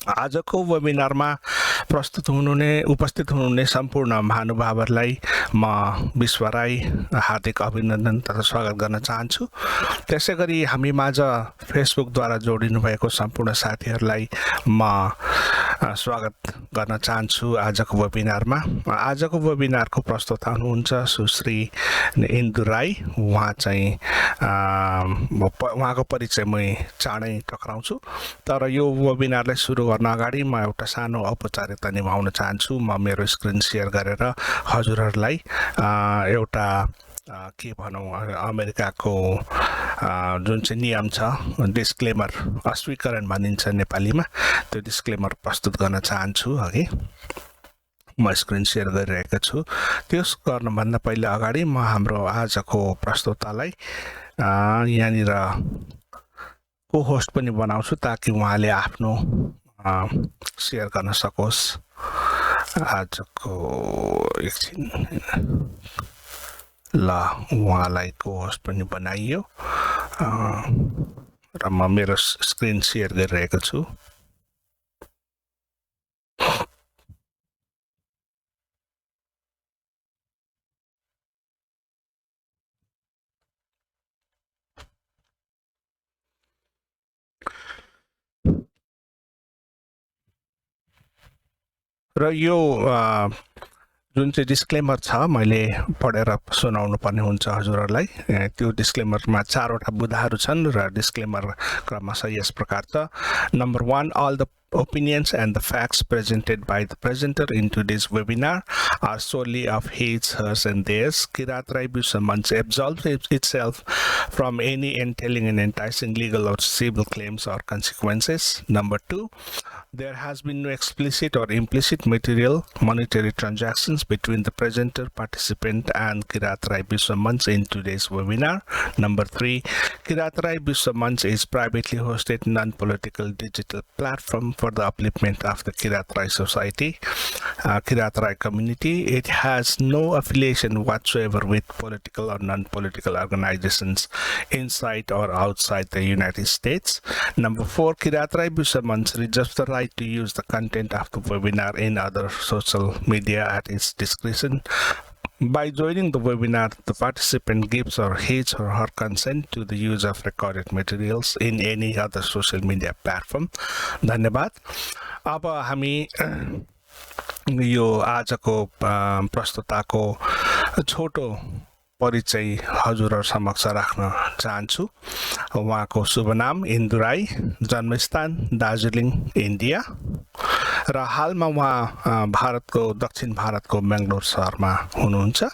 आजको वेबिनारमा उपस्थित हुनुहुने सम्पूर्ण महानुभावहरूलाई म विश्व राई हार्दिक अभिनन्दन तथा स्वागत गर्न चाहन्छु। त्यसैगरी हामी माझ फेसबुकद्वारा जोडिनु भएको सम्पूर्ण साथीहरूलाई म स्वागत गर्न चाहन्छु आजको वेबिनारमा। आजको वेबिनारको प्रस्तुता हुनुहुन्छ सुश्री इन्दु राई। उहाँ चाहिँ उहाँको परिचय म चाँडै टक्राउँछु, तर यो वेबिनारलाई सुरु गर्न अगाडि म एउटा सानो औपचारिकता निभाउन चाहन्छु। म मेरो स्क्रिन सेयर गरेर हजुरहरूलाई एउटा के भनौँ अमेरिकाको जुन चाहिँ नियम छ, डिस्क्लेमर, अस्वीकरण भनिन्छ नेपालीमा, त्यो डिस्क्लेमर प्रस्तुत गर्न चाहन्छु। अघि म स्क्रिन सेयर गरिरहेको छु। त्यस गर्नुभन्दा पहिले अगाडि म हाम्रो आजको प्रस्तुतालाई यहाँनिर को होस्ट पनि बनाउँछु ताकि उहाँले आफ्नो सेयर गर्न सकोस्। आजको एकछिन ल उहाँलाई को होस्ट पनि बनाइयो र म मेरो स्क्रिन सेयर गरिरहेको छु। र यो जुन चाहिँ डिस्क्लेमर छ मैले पढेर सुनाउनु पर्ने हुन्छ हजुरहरूलाई। त्यो डिस्क्लेमरमा 4 वटा बुँदाहरू छन् र डिस्क्लेमर क्रमशः यस प्रकार छ। Number 1, all the opinions and the facts presented by the presenter in today's webinar are solely of his, hers and theirs. Kirat Rai Manch absolves itself from any entailing and enticing legal or civil claims or consequences. Number 2, there has been no explicit or implicit material monetary transactions between the presenter, participant and Kirat Rai Manch in today's webinar. Number 3, Kirat Rai Manch is privately hosted non-political digital platform for the upliftment of the Kirat Rai society, Kirat Rai community. It has no affiliation whatsoever with political or non-political organizations inside or outside the United States. Number 4, Kirat Rai Manch reserves the right to use the content of the webinar in other social media at its discretion. By joining the webinar, the participant gives his or her consent to the use of recorded materials in any other social media platform. धन्यवाद। अब हामी यो आजको प्रस्तुताको छोटो परिचय हजुरहरु समक्ष राख्न चाहन्छु। उहाँको शुभ नाम इन्दु राई, जन्मस्थान दार्जिलिङ, इन्डिया र हालमा उहाँ दक्षिण भारतको बेंगलोर शहरमा हुनुहुन्छ।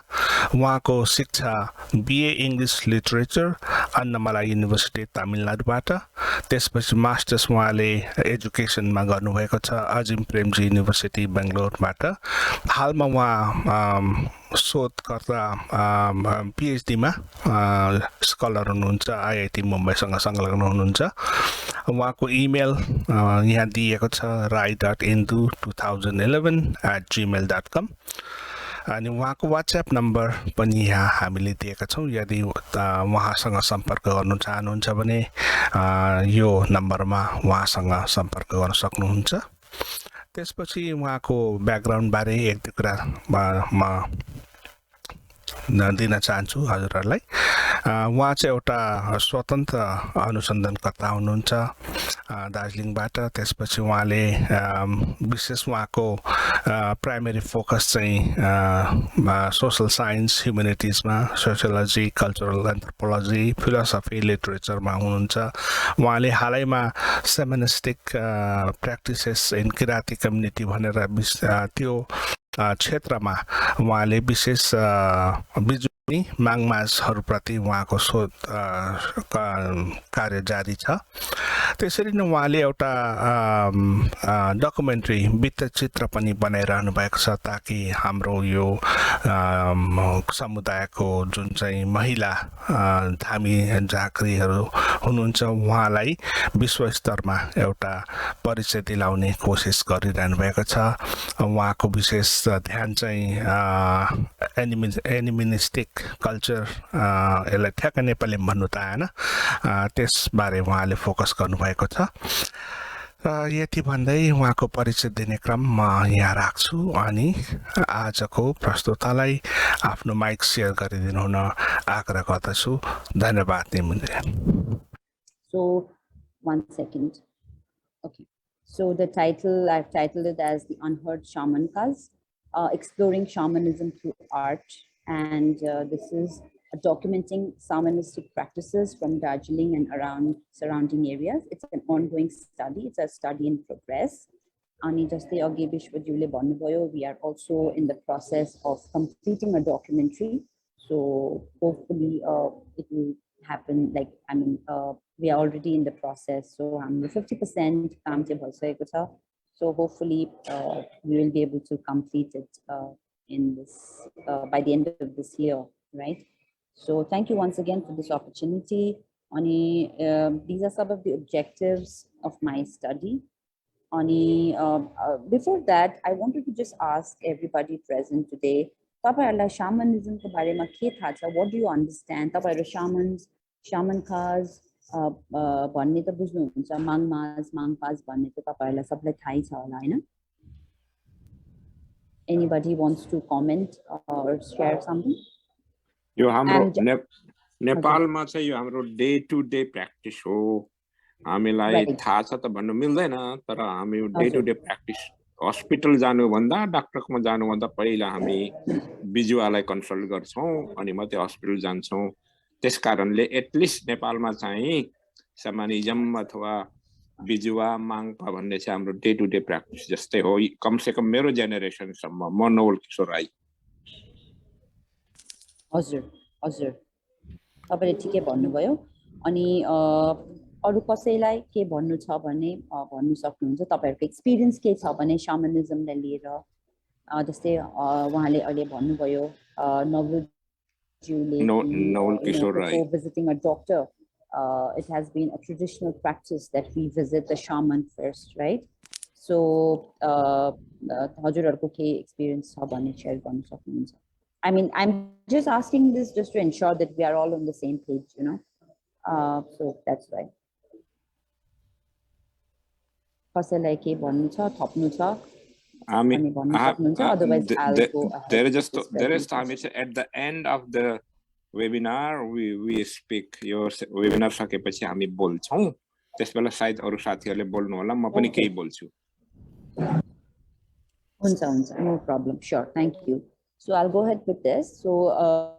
उहाँको शिक्षा BA English literature Annamalai university तमिलनाडुबाट, त्यसपछि मास्टर्स उहाँले एजुकेसनमा गर्नुभएको छ अजिम प्रेमजी युनिभर्सिटी बेंगलोरबाट। हालमा उहाँ शोधकर्ता पीएचडी मा स्कलर हुनुहुन्छ, आईआईटी मुम्बईसँग संलग्न हुनुहुन्छ। उहाँको इमेल यहाँ दिएको छ rai.indu2011@gmail.com अनि उहाँको व्हाट्सएप नम्बर पनि यहाँ हामीले दिएका छौं। यदि उहाँसँग सम्पर्क गर्न चाहनुहुन्छ भने यो नम्बरमा उहाँसँग सम्पर्क गर्न सक्नुहुन्छ। त्यसपछि उहाँको ब्याकग्राउन्ड बारे एक दुई कुरा म दिन चाहन्छु हजुरहरूलाई। उहाँ चाहिँ एउटा स्वतन्त्र अनुसन्धानकर्ता हुनुहुन्छ दार्जिलिङबाट। त्यसपछि उहाँले विशेष उहाँको प्राइमेरी फोकस चाहिँ सोशल साइन्स, ह्युमेनिटिजमा, सोशियोलोजी, कल्चरल एन्थ्रोपोलोजी, फिलोसफी, लिटरेचरमा हुनुहुन्छ। उहाँले हालैमा shamanistic practices in Kirati community भनेर त्यो क्षेत्रमा उहाँले विशेष बिजुली मागमाजहरूप्रति उहाँको शोध कार्य जारी छ। त्यसरी नै उहाँले एउटा डकुमेन्ट्री वृत्तचित्र पनि बनाइरहनु भएको छ ताकि हाम्रो यो समुदायको जुन चाहिँ महिला धामी झाँक्रीहरू हुनुहुन्छ उहाँलाई विश्व स्तरमा एउटा परिचय दिलाउने कोसिस गरिरहनु भएको छ। उहाँको विशेष ध्यान चाहिँ एनिमिनिस्टिक कल्चर, यसलाई ठ्याक्क नेपालीमा भन्नु त आएन, त्यसबारे उहाँले फोकस गर्नुभएको छ। यति भन्दै उहाँको परिचय दिने क्रम म यहाँ राख्छु अनि आजको प्रस्तुतालाई आफ्नो माइक सेयर गरिदिनु हुन आग्रह गर्दछु। धन्यवाद निमुन्जे। So, 1 second. Okay. So the title, I've titled it as The Unheard Shaman Cause, Exploring Shamanism Through Art. And this is documenting shamanistic practices from Darjeeling and around surrounding areas. It's an ongoing study. It's a study in progress. Ani jastै अघि विश्वज्यूले भन्नुभयो, we are also in the process of completing a documentary. So hopefully it will happen, like, I mean, we are already in the process. So I'm 50% काम चाहिँ भइसकेको छ. So hopefully we will be able to complete it in this by the end of this year, right? So thank you once again for this opportunity. These are some of the objectives of my study. Before that, I wanted to just ask everybody present today, shamanism ko barema ke thaha cha? What do you understand? Shamans, shaman cause, भन्ने त बुझ्नुहुन्छ, माङमास माङपास भन्ने त तपाईहरुलाई सबलाई थाहै छ होला हैन? Anybody wants to comment or share something? यो हाम्रो नेपालमा चाहिँ यो हाम्रो डे टु डे प्र्याक्टिस हो। हामीलाई थाहा छ त भन्नु मिल्दैन, तर हामी day to day practice hospital जानुभन्दा डाक्टरकोमा जानुभन्दा पहिला हामी बिजुवालाई कन्सल्ट गर्छौं अनि मात्रै हस्पिटल जान्छौं। त्यसकारणले एटलिस्ट नेपालमा चाहिँ शमानिज्म अथवा बिजुवा माङपा भन्ने चाहिँ हाम्रो डे टु डे प्र्याक्टिस जस्तै हो, कमसे कम मेरो जेनेरेसनसम्म। म नवल किशोर राई। हजुर हजुर, तपाईले ठिकै भन्नुभयो। अनि अरु कसैलाई के भन्नु छ भने भन्नु सक्नुहुन्छ। तपाईहरुको एक्सपिरियन्स के छ भने शमनिज्मलाई लिएर, जस्तै उहाँले अहिले भन्नुभयो Naval Kishore Rai, visiting a doctor, it has been a traditional practice that we visit the shaman first, right? So हजुरहरुको के एक्सपिरियन्स छ भन्ने शेयर गर्न सक्नुहुन्छ। I mean, I'm just asking this just to ensure that we are all on the same page, you know. So that's why. कसैलाई के भन्नु छ, थप्नु छ? Otherwise I'll go ahead. There is time. It's at the end of the webinar we speak. Your webinar सकेपछि हामी बोल्छौं। त्यसबेला सायद अरु साथीहरुले बोल्नु होला, म पनि केही बोल्छु। हुन्छ, no problem. Sure, thank you. So I'll go ahead with this. So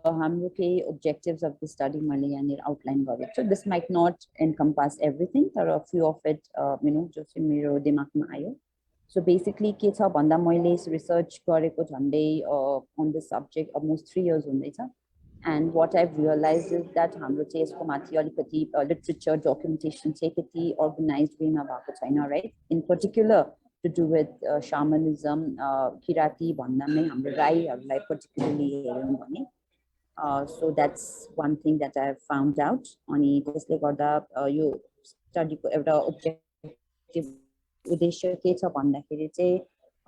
हाम्रो के objectives of the study मैले यहाँनिर outline गरेको छु. This might not encompass everything, but a few of it, you know, just मेरो दिमागमा आयो. So basically के छ भन्दा मैले research गरेको झन्डै on this subject almost 3 years हुँदैछ. And what I've realized is that हाम्रो चाहिँ यसको माथि अलिकति literature documentation चाहिँ त्यति organized way मा भएको छैन, right? In particular to do with shamanism, किराती भन्दामै हाम्रो राईहरुलाई particularly हेर्यौं भने, so that's one thing that I have found out. अनि त्यसले गर्दा यो स्टडीको एउटा objective उद्देश्य के छ भन्दाखेरि चाहिँ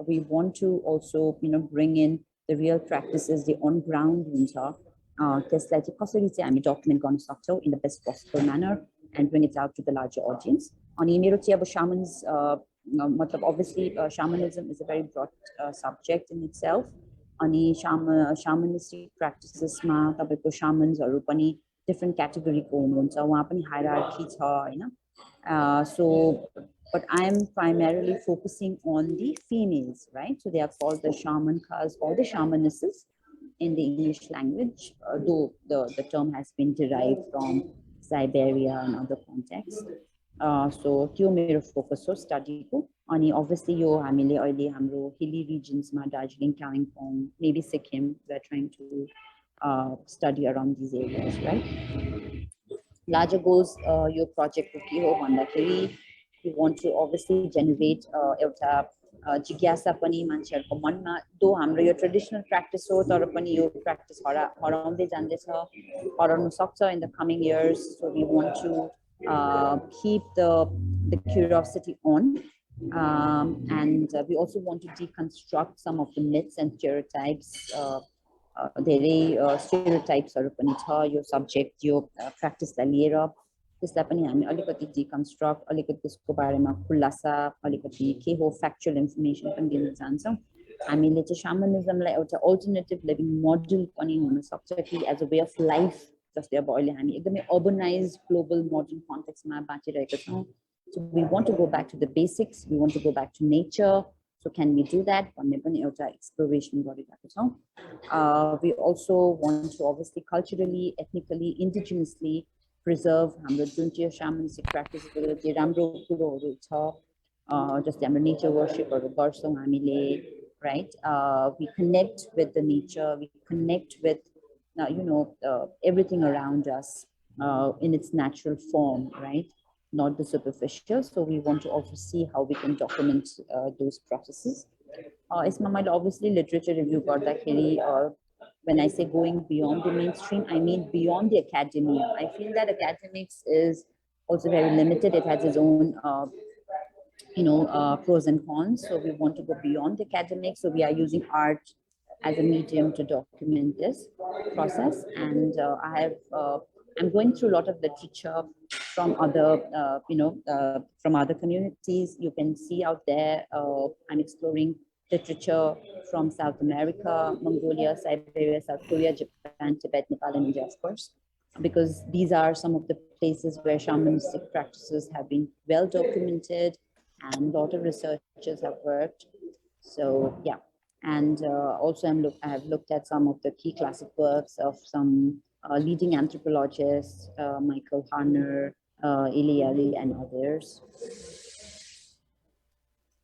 we want to also, you know, bring in the real practices, the on ground हुन्छ, त्यसलाई चाहिँ कसरी चाहिँ हामी document गर्न सक्छौं in the best possible manner and bring it out to the larger audience. अनि मेरो चाहिँ अब shamans matlab obviously shamanism is a very broad subject in itself. अनि shamanistic practices मा तपाईको shamans हरु पनि different category को हुनुहुन्छ, वहाँ पनि hierarchy छ हैन। So but I'm primarily focusing on the females, right? So they are called the shamankas or the shamanesses in the English language, though the term has been derived from Siberia and other contexts. So त्यो मेरो focus हो study को। अनि obviously यो हामीले अहिले हाम्रो hilly regions मा Darjeeling, Kalimpong, maybe Sikkim, we're trying to study around these areas, right? Larger goals यो project को के हो भन्दाखेरि we want to obviously generate एउटा जिज्ञासा पनि मान्छेहरुको मनमा, दो हाम्रो यो ट्रेडिशनल प्र्याक्टिस हो तर पनि यो प्र्याक्टिस हराउँदै जाँदैछ, हराउन सक्छ in the coming years. So we want to keep the curiosity on, and we also want to deconstruct some of the myths and stereotypes. धेरै stereotypes हरु पनि छ यो सब्जेक्ट यो प्र्याक्टिसलाई लिएर। त्यसलाई पनि हामी अलिकति डिकन्स्ट्रक्ट अलिकति त्यसको बारेमा खुलासा अलिकति के हो फ्याक्चुअल इन्फर्मेसन पनि दिन चाहन्छौँ हामीले चाहिँ शामनिजमलाई एउटा अल्टरनेटिभ लिभिङ मोडल पनि हुन सक्छ कि as a way of life जस्तै अब अहिले हामी एकदमै अर्बनाइज ग्लोबल मोडर्न कन्टेक्स्टमा बाँचिरहेका छौँ So we want to go back to the basics, we want to go back to nature. So can we do that? भन्ने पनि एउटा exploration गरिरहेको छौँ. We also want to obviously culturally, ethnically, indigenously preserve हाम्रो जुन चाहिँ shamanistic practices चाहिँ राम्रो कुरोहरू छ जस्तै हाम्रो nature worshipहरू गर्छौँ हामीले, right? We connect with the nature, we connect with everything around us in its natural form, right? Not the superficial. So we want to also see how we can document those processes. Obviously literature review when I say going beyond the mainstream, I mean beyond the academia. I feel that academics is also very limited. It has its own pros and cons. So we want to go beyond the academics. So we are using art as a medium to document this process. And I'm going through a lot of literature from other, from other communities. You can see out there, I'm exploring literature from South America, Mongolia, Siberia, South Korea, Japan, Tibet, Nepal, and India, of course, because these are some of the places where shamanistic practices have been well documented and a lot of researchers have worked. So, yeah. And also I have looked at some of the key classic works of some leading anthropologists, Michael Harner, Eliari, and others.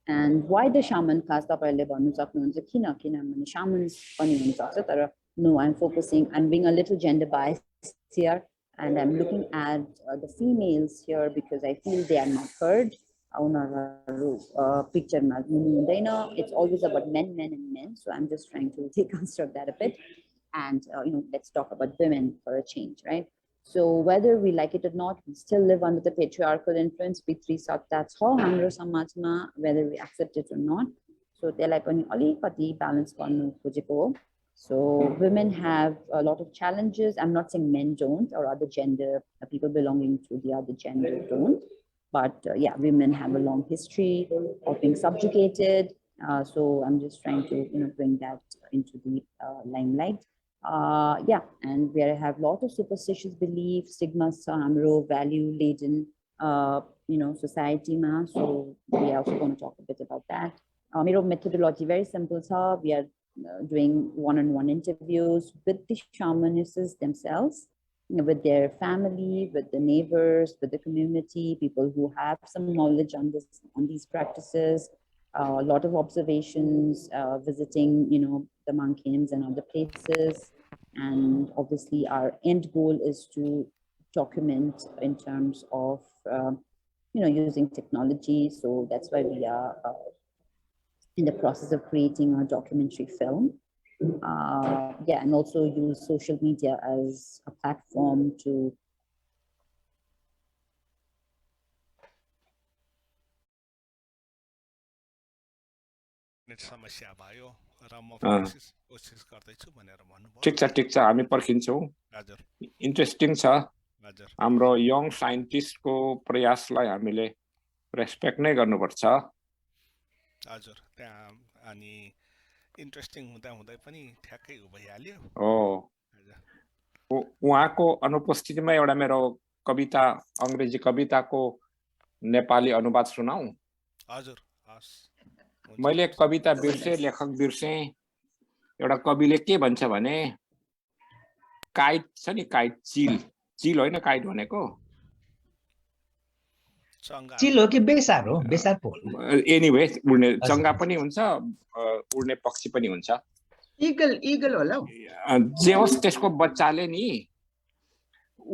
And why the shaman cast up shamans? No, I'm being a little gender biased here, and I'm looking at the females here because I feel they are not heard. Picture it's always about men, and men. So I'm just trying to deconstruct that a bit. And let's talk about women for a change, right? So whether we like it or not, we still live under the patriarchal influence. That's how whether we accept it or not. So they're like balance. So women have a lot of challenges. I'm not saying men don't, or other gender people belonging to the other gender don't. But yeah, women have a long history of being subjugated. So I'm just trying to bring that into the limelight. Yeah, and we have a lot of superstitious beliefs, stigmas, value laden, society. So we are also going to talk a bit about that. Methodology very simple. So we are doing one-on-one interviews with the shamanists themselves, with their family, with the neighbors, with the community, people who have some knowledge on these practices. A lot of observations, visiting, the monkeys and other places. And obviously our end goal is to document in terms of, using technology. So that's why we are in the process of creating a documentary film. Yeah, and also use social media as a platform to ठिक छ हामी पर्खिन्छौँ interesting छ हाम्रो young साइन्टिस्टको प्रयासलाई हामीले respect नै गर्नुपर्छ हजुर त्यहाँ अनि इन्ट्रेस्टिङ हुँदै पनि ठ्याक्कै भइहाल्यो उहाँको अनुपस्थितिमा एउटा मेरो कविता अंग्रेजी कविताको नेपाली अनुवाद सुनाऊ हजुर मैले कविता बिर्से लेखक बिर्से एउटा कविले के भन्छ भने काइट छ नि काइट चिल होइन काइट भनेको चिल हो कि बेसार हो बेसार पो एनीवे उड्ने चंगा पनि हुन्छ उड्ने पक्षी पनि हुन्छ ईगल होला जे होस् त्यसको बच्चाले नि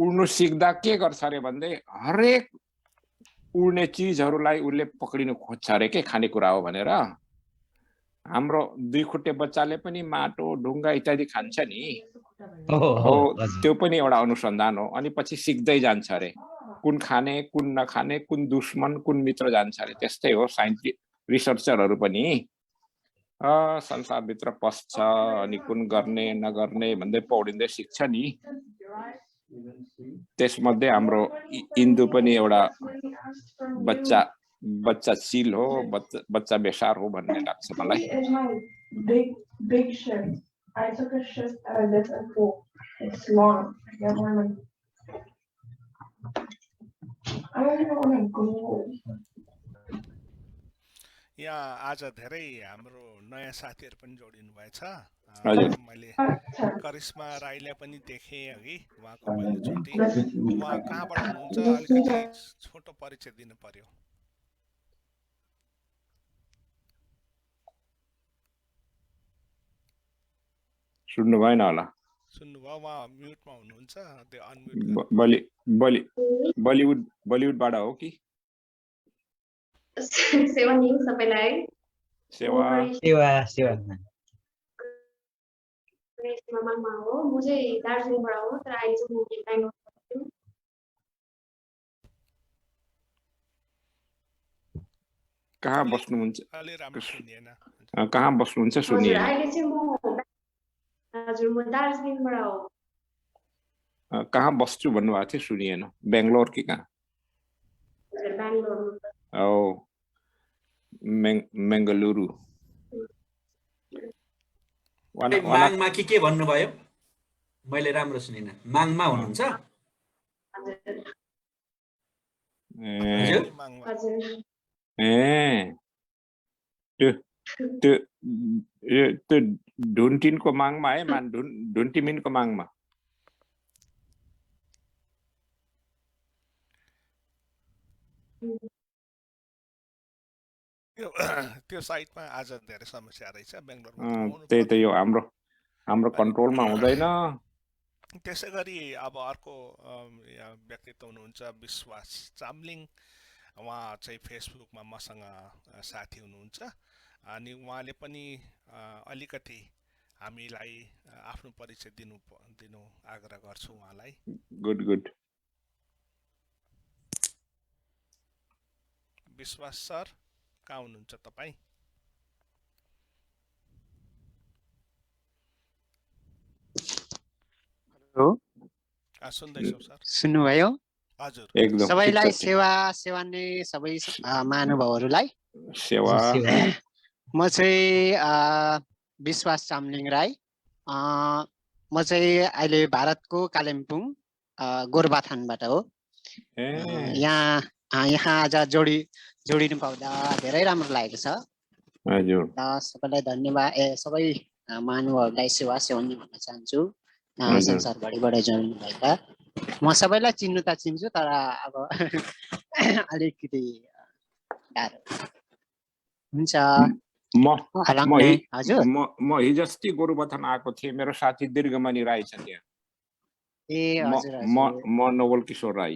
उड्नु सिक्दा के गर्छ रे भन्दै हरेक उड्ने चीजहरुलाई उले पक्रिनु खोज्छ रे के खानेकुरा हो भनेर हाम्रो दुई खुट्टे बच्चाले पनि माटो ढुङ्गा इत्यादि खान्छ नि हो त्यो पनि एउटा अनुसन्धान हो अनि पछि सिक्दै जान्छ रे कुन खाने कुन नखाने कुन दुश्मन कुन मित्र जान्छ रे त्यस्तै हो साइन्टिस्ट रिसर्चरहरु पनि संसार भित्र पस्छ अनि कुन गर्ने नगर्ने भन्दै पौडिँदै सिक्छ नि त्यसमध्ये हाम्रो इन्दु पनि एउटा बच्चा चिल हो, बच्चा बेसार हो भन्ने लाग्छ मलाई. Big shift. I took a shift at a different pool. It's long. I don't even want to go. यहाँ आज धेरै हाम्रो नयाँ साथीहरू पनि जोडिनु भएछ. मैले करिश्मा राईलाई पनि देखेँ अघि, उहाँको पहिलोचोटि. उहाँ कहाँबाट हुनुहुन्छ, अलिकति छोटो परिचय दिनु पर्यो. सुन्नु भएन होला? सुन्नुभयो? उहाँ म्युटमा हुनुहुन्छ, त्यो अनम्युट. बलिउडबाट हो कि? सेवा नि सबैलाई. सेवा. मामा हो. म चाहिँ दार्जिलिङबाट हो, तर अहिले चाहिँ म बेङ्गलोर छु. कहाँ बस्नुहुन्छ? अलि राम्रो सुनिएन. कहाँ बस्नुहुन्छ सुनिएन? अहिले चाहिँ म दार्जिलिङबाट हो. कहाँ बस्छु भन्नुभएको थियो, सुनिएन. बेङ्गलोर कि कहाँ? बेङ्गलोर. बेङ्गलुरु. माङमा के भन्नुभयो? मैले राम्रो सुनिनँ. माङमा हुनुहुन्छ? त्यो ढुन्टिनको माङमा है, ढुन्टिमिनको माङमा. त्यो साइटमा आज धेरै समस्या रहेछ बेङ्गलोरमा. त्यही त यो हाम्रो कन्ट्रोलमा हुँदैन. त्यसै गरी अब अर्को व्यक्तित्व हुनुहुन्छ विश्वास चामलिङ. उहाँ चाहिँ फेसबुकमा मसँग साथी हुनुहुन्छ अनि उहाँले पनि अलिकति हामीलाई आफ्नो परिचय दिनु आग्रह गर्छु उहाँलाई. गुड. विश्वास सर, कहाँ हुनुहुन्छ तपाईँ? सुन्दैछौ सर? सुन्नुभयो? हजुर. एकदम. सबैलाई सेवा नै सबै महानुभावहरूलाई सेवा. म चाहिँ विश्वास चामलिङ राई. म चाहिँ अहिले भारतको कालिम्पोङ गोरुबथानबाट हो. यहाँ आज जोडिनु पाउँदा धेरै राम्रो लागेको छ. हजुर. सबैलाई धन्यवाद. सबै महानुभावहरूलाई सेवाउन भन्न चाहन्छु. संसारभरिबाट जोडिनु भएका. म सबैलाई चिन्छु, तर अब अलिकति गाह्रो हुन्छ. हजुर, म हिजो अस्ति गोरुबथान आएको थिएँ. मेरो साथी दीर्घमणि राई छ त्यहाँ. म नवल किशोर राई.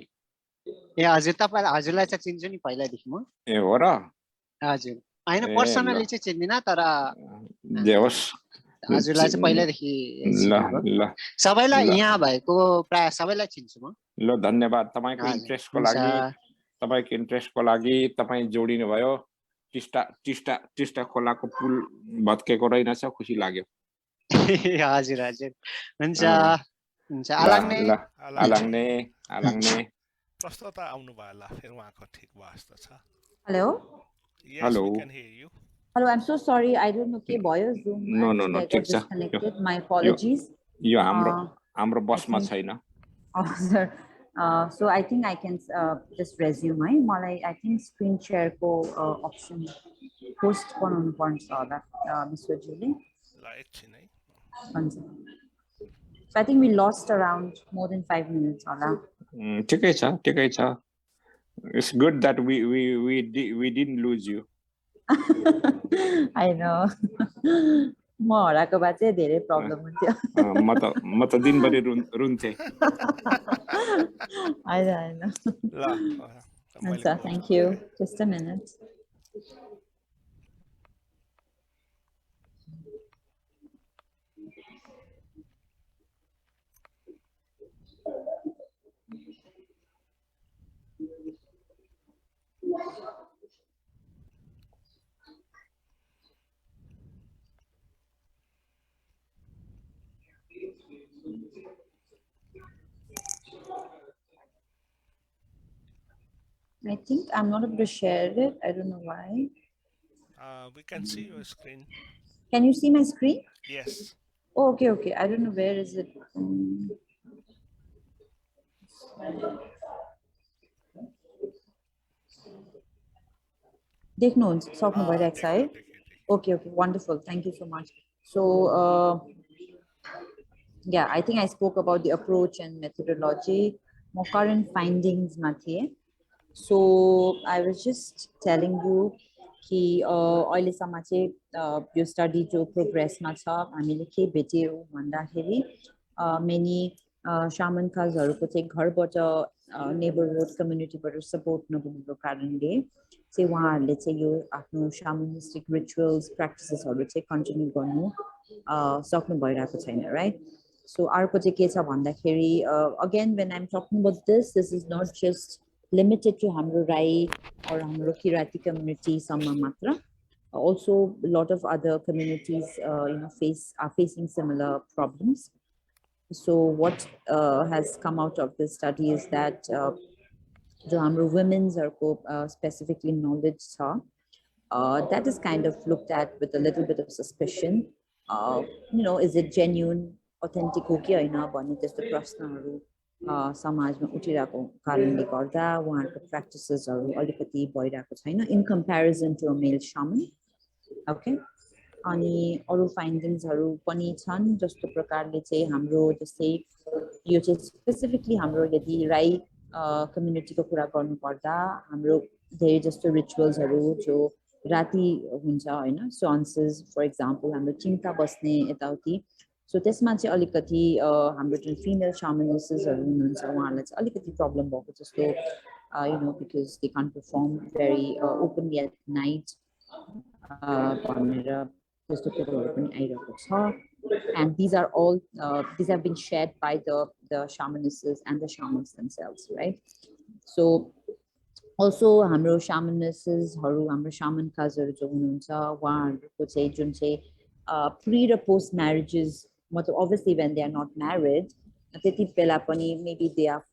हजुर, हजुरलाई चाहिँ चिन्छु नि पहिल्यैदेखि म. हो र? हजुर, होइन पर्सनली चाहिँ चिन्दिनँ, तर हजुरलाई चाहिँ पहिल्यैदेखि सबैलाई यहाँ भएको प्राय सबैलाई चिन्छु म. ल, धन्यवाद तपाईँको इन्ट्रेस्टको लागि. तपाईँ जोडिनु भयो. टिस्टा खोलाको पुल भत्केको रहेनछ, खुसी लाग्यो. हजुर. हुन्छ. आलाङ्ने प्रस्तुता आउनु भयो होला, फेरि उहाँको ठिक वास्ता छ. Hello. Yes, we can hear you. Hello, I'm so sorry. I don't know के भयो Zoom. No, I got disconnected. My apologies. यो हाम्रो बसमा छैन. Sir. So I think I can just resume. I think screen share को option post बनाउनु पर्छ होला Mr. Julie. So I think we lost around more than 5 minutes होला. ठिकै छ. It's good that we didn't lose you. I know. म हराएको भए चाहिँ धेरै प्रब्लम हुन्थ्यो. म त दिनभरि रुन्थे. होइन. Thank you. Just a minute. I think I'm not able to share it. I don't know why. We can see your screen. Can you see my screen? Yes. Oh, okay, okay. I don't know where is it. देख्नुहुन्छ सक्नु भइरहेको छ है? Okay, okay, wonderful. Thank you so much. So, yeah, I think I spoke about the approach and methodology. My current findings मा थिए. So I was just telling you कि अहिलेसम्म चाहिँ यो स्टडी जो प्रोग्रेसमा छ हामीले के भेट्यौँ भन्दाखेरि मेनी शामन काजहरूको चाहिँ घरबाट नेबरहुड कम्युनिटीबाट सपोर्ट नहुनुको कारणले चाहिँ उहाँहरूले चाहिँ यो आफ्नो शामनिस्टिक रिचुअल्स प्र्याक्टिसेसहरू चाहिँ कन्टिन्यू गर्नु सक्नु भइरहेको छैन, राइट? सो अर्को चाहिँ के छ भन्दाखेरि again when I am talking about this is not just limited to हाम्रो Rai or हाम्रो Kirati community सम्म मात्र. Also, a lot of other communities, are facing similar problems. So, what has come out of this study is that जो हाम्रो women's specifically knowledge छ, that is kind of looked at with a little bit of suspicion. Is it genuine, authentic हो कि हैन भन्ने त्यस्तो प्रश्नहरू समाजमा उठिरहेको कारणले गर्दा उहाँहरूको प्र्याक्टिसेसहरू अलिकति भइरहेको छैन in comparison to a male shaman. Okay, अनि अरू फाइन्डिङ्सहरू पनि छन् जस्तो प्रकारले चाहिँ हाम्रो जस्तै यो चाहिँ स्पेसिफिकली हाम्रो यदि राई कम्युनिटीको कुरा गर्नुपर्दा हाम्रो धेरै जस्तो रिचुअल्सहरू जो राति हुन्छ हैन, सन्सेस फर इक्जाम्पल हाम्रो चिन्ता बस्ने यताउति. सो त्यसमा चाहिँ अलिकति हाम्रो जुन फिमेल शामनिस्टहरू हुनुहुन्छ उहाँहरूलाई चाहिँ अलिकति प्रब्लम भएको जस्तो because they can't perform very openly at night भनेर त्यस्तो कुरोहरू पनि आइरहेको छ. And these are all these have been shared by the shamanists and the shamans themselves, right? So also हाम्रो शामनिस्टहरू हाम्रो शामन काजहरू जो हुनुहुन्छ उहाँहरूको चाहिँ जुन चाहिँ pre or post marriages, obviously when they are not married, maybe they are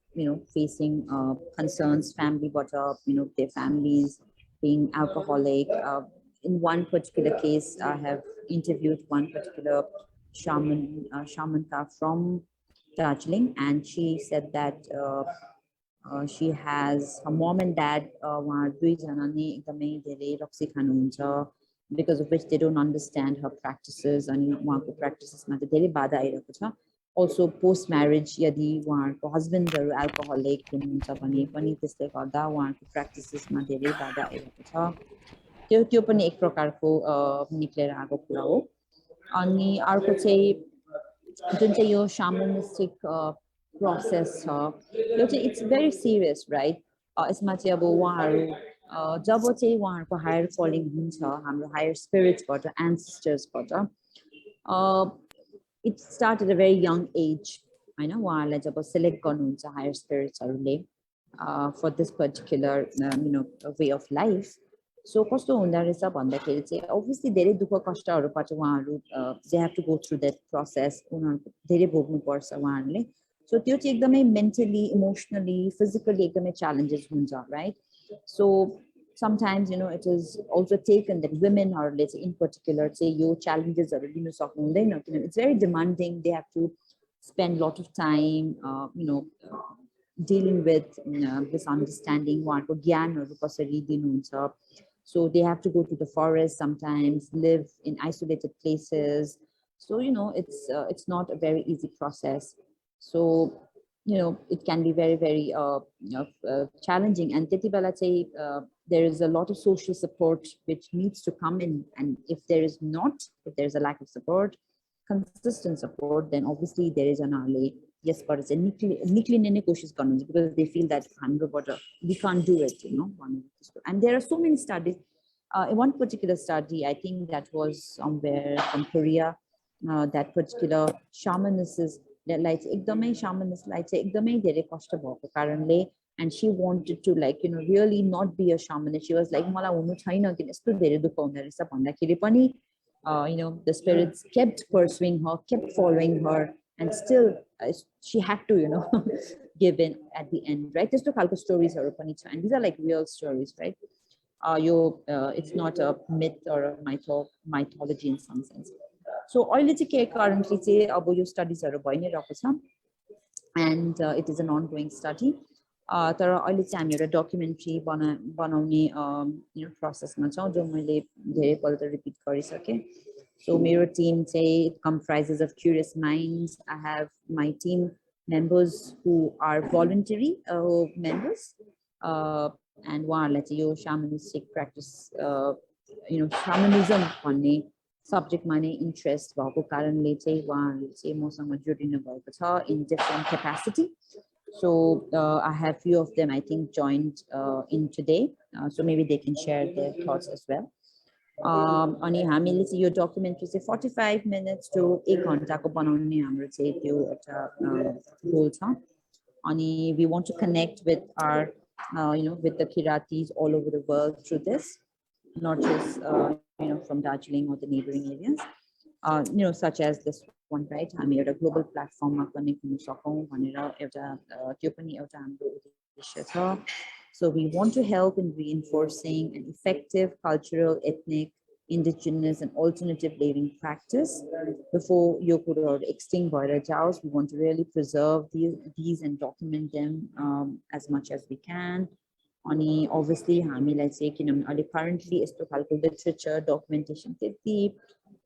facing concerns, family bottom, their families being alcoholic. In one particular case, I have interviewed one particular shamanka from Darjeeling, and she said that she has her mom and dad because of which they don't understand her practices and उहाँको practices मा धेरै बाधा आइरहेको छ. Also post marriage यदि उहाँको हस्बेन्डहरू alcoholic हुनुहुन्छ भने पनि त्यसले गर्दा उहाँको practices मा धेरै बाधा आइरहेको छ. त्यो पनि एक प्रकारको निक्लेर आएको कुरा हो. अनि अर्को चाहिँ जुन चाहिँ यो shamanistic process छ यो चाहिँ it's very serious, right? यसमा चाहिँ अब उहाँहरू जब चाहिँ उहाँहरूको हायर कलिङ हुन्छ हाम्रो हायर स्पिरिट्सबाट एन्सेस्टर्सबाट it start at a very young age होइन. उहाँहरूलाई जब सेलेक्ट गर्नुहुन्छ हायर स्पिरिट्सहरूले for this particular way of life. So कस्तो हुँदो रहेछ भन्दाखेरि चाहिँ अभियसली धेरै दुःख कष्टहरूबाट उहाँहरू they have to go through that process, उनीहरूको धेरै भोग्नुपर्छ उहाँहरूले. सो त्यो चाहिँ एकदमै मेन्टली इमोसनली फिजिकली एकदमै च्यालेन्जेस हुन्छ, right? So sometimes it is also taken that women are, let's say in particular, say your challenges are it's very demanding. They have to spend a lot of time dealing with this understanding so they have to go to the forest sometimes, live in isolated places. So it's not a very easy process. So it can be very, very challenging. And there is a lot of social support which needs to come in. And if there is a lack of support, consistent support, then obviously there is an early, yes, but it's a because they feel that we can't do it, And there are so many studies. In one particular study, I think that was somewhere from Korea, that particular shamanist like एकदमै shamanistलाई चाहिँ एकदमै धेरै कष्ट भएको कारणले, and she wanted to really not be a shamanist. She was like मलाई हुनु छैन किन यस्तो धेरै दुःख हुँदै रहेछ भन्दाखेरि पनि the spirits kept pursuing her, kept following her, and still she had to, give in at the end, right? त्यस्तो खालको stories-हरु पनि छ, and these are like real stories, right? It's not a myth or a mythology in some sense. So अहिले चाहिँ के currently चाहिँ अब यो studies-हरु भइ नै रहेको छ, and it is an ongoing study. तर अहिले चाहिँ हामी एउटा documentary बनाउने प्रोसेसमा छौँ, जो मैले धेरै पल्ट रिपिट गरिसकेँ. So मेरो team चाहिँ it comprises of curious minds. I have my team members who are voluntary members, and उहाँहरूलाई चाहिँ यो shamanistic practice, shamanism भन्ने सब्जेक्टमा नै इन्ट्रेस्ट भएको कारणले चाहिँ उहाँहरू चाहिँ मसँग जोडिनु भएको छ in different capacity. So I have few of them, I think, joined in today, so maybe they can share their thoughts as well. अनि हामीले चाहिँ यो डकुमेन्ट्री चाहिँ 45 minutes to 1 घण्टाको बनाउने हाम्रो चाहिँ त्यो एउटा गोल छ. अनि we want to connect with our with the Kiratis all over the world through this, not just from Darjeeling or the neighboring areas, such as this one, right? हामी एउटा global platform मा connect हुन सकौं भनेर एउटा त्यो पनि एउटा हाम्रो उद्देश्य छ. So we want to help in reinforcing an effective cultural, ethnic, indigenous and alternative living practice before यो कुराहरु extinct भएर जाओस्. We want to really preserve these and document them as much as we can. अनि obviously हामीलाई चाहिँ किनभने अहिले currently यस्तो खालको literature documentation त्यति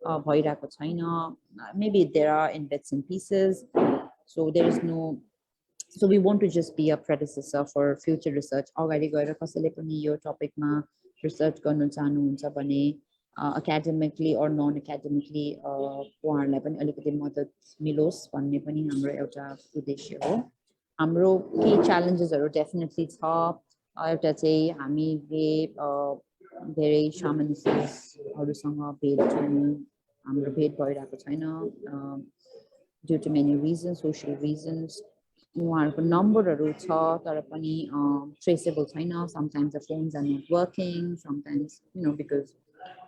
भइरहेको छैन. Maybe there are in bits and pieces, so there is no. So we want to just be a predecessor for future research. अगाडि गएर कसैले पनि यो टपिकमा रिसर्च गर्न चाहनुहुन्छ भने academically or non academically उहाँहरूलाई पनि अलिकति मद्दत मिलोस् भन्ने पनि हाम्रो एउटा उद्देश्य हो. हाम्रो केही च्यालेन्जेसहरु डेफिनेटली छ. एउटा चाहिँ हामीले धेरै शामनिस्टहरुसँग भेट हुनु हाम्रो भेट भइरहेको छैन due to many reasons, social reasons. उहाँहरुको नम्बरहरु छ तर पनि traceable छैन. Sometimes the phones are not working, sometimes because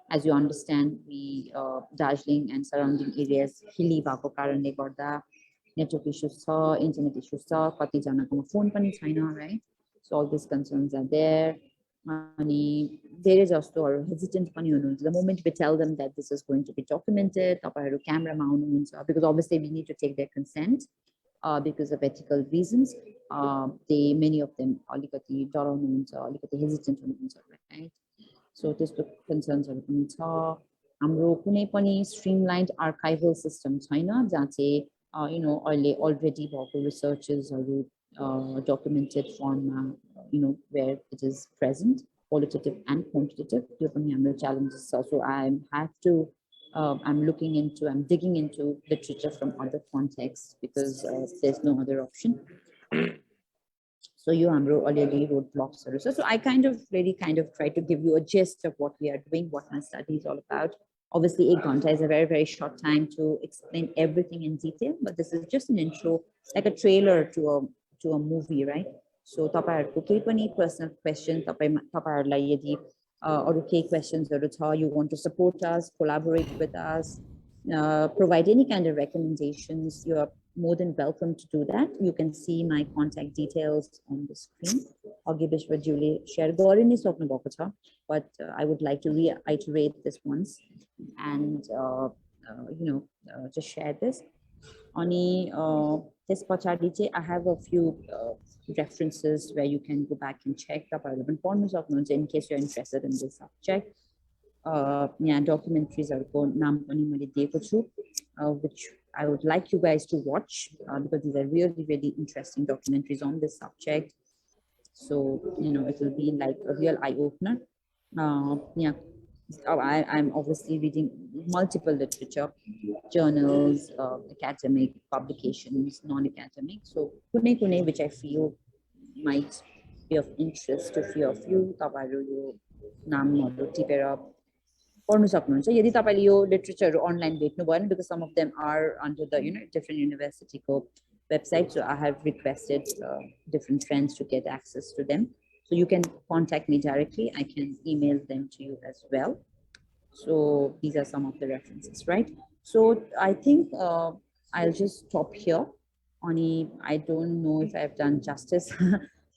as you understand we Darjeeling and surrounding areas hilly भएको कारणले गर्दा network issues छ, internet issues छ, कति जनाकोमा फोन पनि छैन, right? So all these concerns are there. अनि धेरै जस्तोहरु hesitant पनि हुनुहुन्छ. The moment we tell them that this is going to be documented, तपाईहरु क्यामेरामा आउनुहुन्छ, because obviously we need to take their consent because of ethical reasons. Many of them अलिकति डराउनुहुन्छ, अलिकति hesitant हुनुहुन्छ, right? So त्यस्तो कन्सर्न्सहरु पनि छ. हाम्रो कुनै पनि streamlined archival system छैन जहाँ चाहिँ अहिले already भएको researchesहरु documented form where it is present, qualitative and quantitative. त्यो पनि हाम्रो challenges छ. So I'm digging into literature from other contexts because there's no other option. So you hamro already roadblocks. So I kind of try to give you a gist of what we are doing, what my study is all about. Obviously, 1 ghanta is a very, very short time to explain everything in detail, but this is just an intro, like a trailer to a movie, right? So तपाईहरुको केही पनि personal question तपाईहरुलाई यदि अरु केही questions-हरु छ, you want to support us, collaborate with us, provide any kind of recommendations, you are more than welcome to do that. You can see my contact details on the screen. Agi Bishwajuले share gari नै सक्नु भएको छ, but I would like to reiterate this once and just share this. Ani त्यसपछि चाहिँ I have a few references where you can go back and check. तपाईहरुले पनि पढ्न सक्नुहुन्छ in case you're interested in this subject. यहाँ documentaries-हरुको नाम पनि मैले दिएको छु, which I would like you guys to watch because these are really, really interesting documentaries on this subject. So, it will be like a real eye-opener. I'm obviously reading multiple literature, journals, academic publications, non-academic. So, kune which I feel might be of interest to few of you. तपाईहरु यो नामहरु टिपेर पढ्न सक्नुहुन्छ. यदि तपाईले यो लिटरेचरहरु online भेट्नु भएन because some of them are under the different university को website, so I have requested different friends to get access to them. So you can contact me directly. I can email them to you as well. So these are some of the references, right? So I think I'll just stop here. Ani, I don't know if I've done justice.